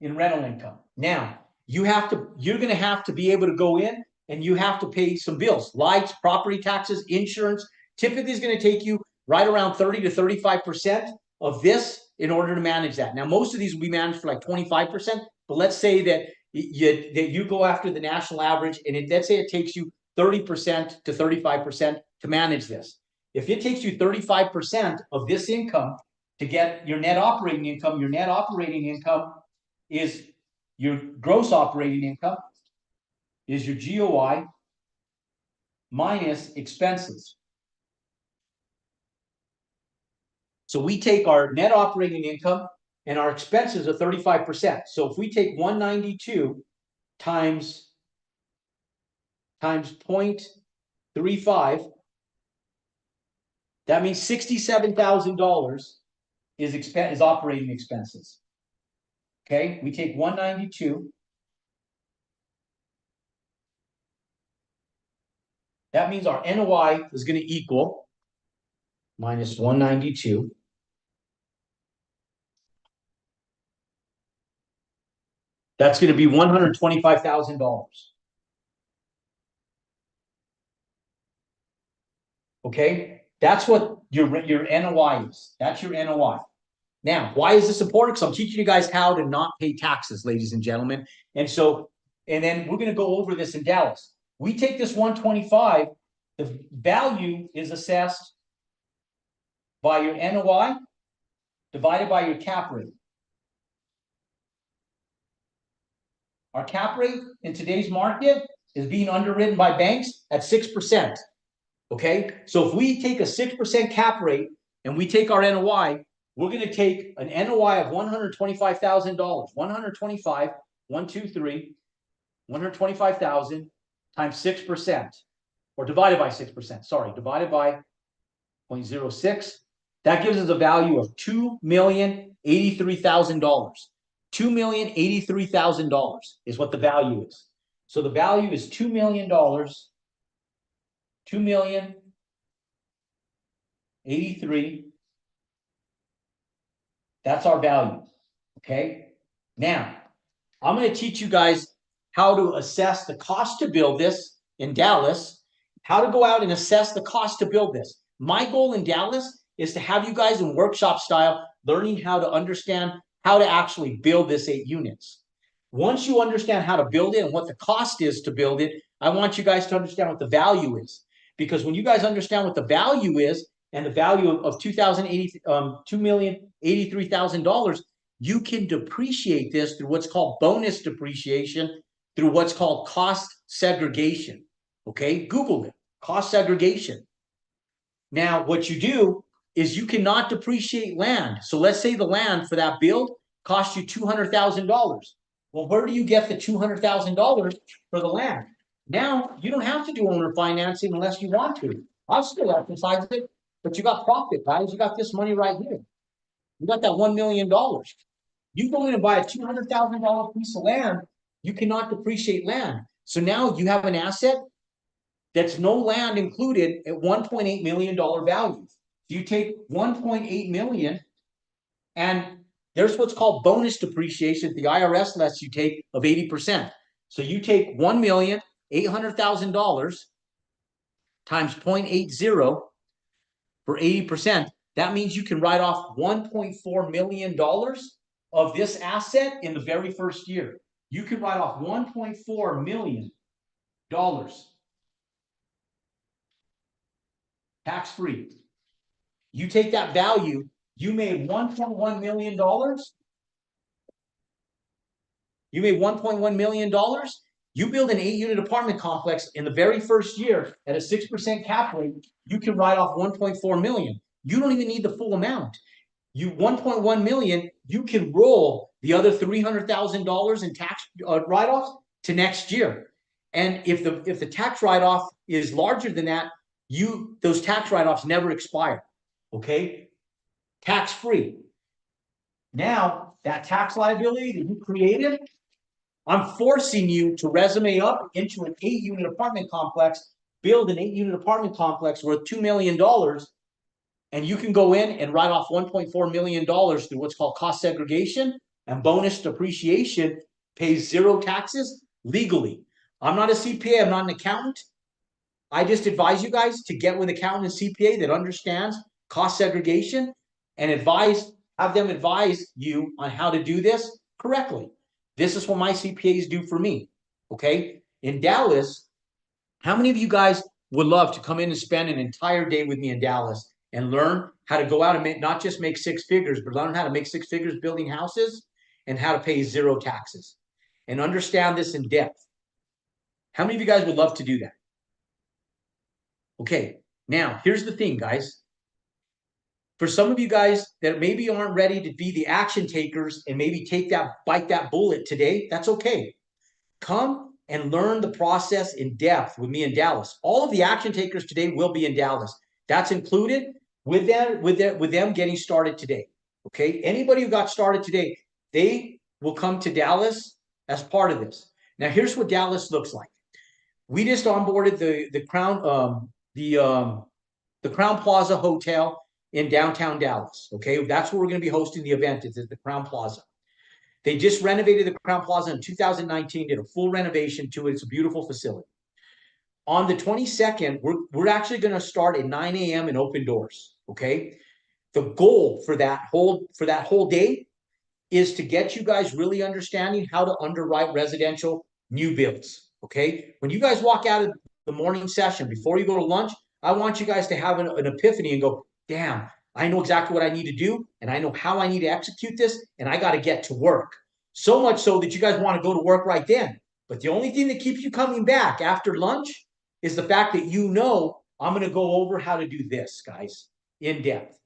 in rental income. Now you're going to have to be able to go in and you have to pay some bills, lights, property taxes, insurance. Typically, it's going to take you right around 30 to 35% of this in order to manage that. Now, most of these will be managed for like 25%, but let's say that you go after the national average, and let's say it takes you 30% to 35% to manage this. If it takes you 35% of this income to get your net operating income. Your net operating income is your gross operating income, is your GOI minus expenses. So we take our net operating income and our expenses are 35%. So if we take 192 times 0.35, that means $67,000 is operating expenses. Okay, we take 192. That means our NOI is going to equal minus 192. That's going to be $125,000. Okay, that's what your NOI is. That's your NOI. Now, why is this important? Because I'm teaching you guys how to not pay taxes, ladies and gentlemen. And then we're going to go over this in Dallas. We take this 125, the value is assessed by your NOI divided by your cap rate. Our cap rate in today's market is being underwritten by banks at 6%. Okay, so if we take a 6% cap rate and we take our NOI, we're going to take an NOI of $125,000. 125, 125,000 times 6%, or divided by 6%. Sorry, divided by 0.06. That gives us a value of $2,083,000. $2,083,000 is what the value is. So the value is $2 million. $2,083,000. That's our value. Okay. Now, I'm going to teach you guys how to assess the cost to build this in Dallas, how to go out and assess the cost to build this. My goal in Dallas is to have you guys in workshop style, learning how to understand how to actually build this 8 units. Once you understand how to build it and what the cost is to build it, I want you guys to understand what the value is. Because when you guys understand what the value is, and the value of $2,083,000, you can depreciate this through what's called bonus depreciation, through what's called cost segregation. Okay, Google it, cost segregation. Now, what you do is you cannot depreciate land. So let's say the land for that build cost you $200,000. Well, where do you get the $200,000 for the land? Now, you don't have to do owner financing unless you want to. I'll still exercise it. But you got profit, guys. You got this money right here. You got that $1 million. You go in and buy a $200,000 piece of land, you cannot depreciate land. So now you have an asset that's no land included at $1.8 million value. You take 1.8 million, and there's what's called bonus depreciation the IRS lets you take of 80%. So you take $1,800,000 times 0.80 for 80%, that means you can write off $1.4 million of this asset in the very first year. You can write off $1.4 million tax-free. You take that value, you made $1.1 million. You made $1.1 million. You build an 8-unit apartment complex in the very first year at a 6% cap rate, you can write off $1.4 million. You don't even need the full amount. You $1.1 million, you can roll the other $300,000 in tax write-offs to next year. And if the tax write-off is larger than that, those tax write-offs never expire. Okay? Tax-free. Now, that tax liability that you created, I'm forcing you to resume up into an 8-unit apartment complex, build an 8-unit apartment complex worth $2 million, and you can go in and write off $1.4 million through what's called cost segregation, and bonus depreciation pays 0 taxes legally. I'm not a CPA, I'm not an accountant. I just advise you guys to get with an accountant and CPA that understands cost segregation and have them advise you on how to do this correctly. This is what my CPAs do for me. Okay? In Dallas, how many of you guys would love to come in and spend an entire day with me in Dallas and learn how to go out and not just make six figures, but learn how to make six figures building houses and how to pay zero taxes and understand this in depth. How many of you guys would love to do that? Okay, now here's the thing, guys. For some of you guys that maybe aren't ready to be the action takers and maybe bite that bullet today, that's okay. Come and learn the process in depth with me in Dallas. All of the action takers today will be in Dallas. That's included with them getting started today. Okay, anybody who got started today, they will come to Dallas as part of this. Now, here's what Dallas looks like. We just onboarded the Crown Plaza Hotel in downtown Dallas. Okay, that's where we're going to be hosting the event. It's at the Crown Plaza. They just renovated the Crown Plaza in 2019, did a full renovation to it. It's a beautiful facility. On the 22nd, we're actually going to start at 9 a.m. and open doors. Okay, the goal for that whole day is to get you guys really understanding how to underwrite residential new builds. Okay, when you guys walk out of the morning session before you go to lunch, I want you guys to have an epiphany and go, damn, I know exactly what I need to do, and I know how I need to execute this, and I got to get to work. So much so that you guys want to go to work right then. But the only thing that keeps you coming back after lunch is the fact that you know I'm going to go over how to do this, guys, in depth.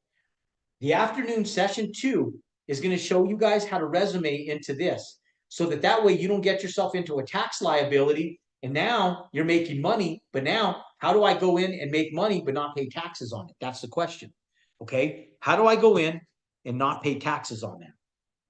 The afternoon session 2 is going to show you guys how to resume into this so that way you don't get yourself into a tax liability and now you're making money, but now how do I go in and make money but not pay taxes on it? That's the question. Okay, how do I go in and not pay taxes on that?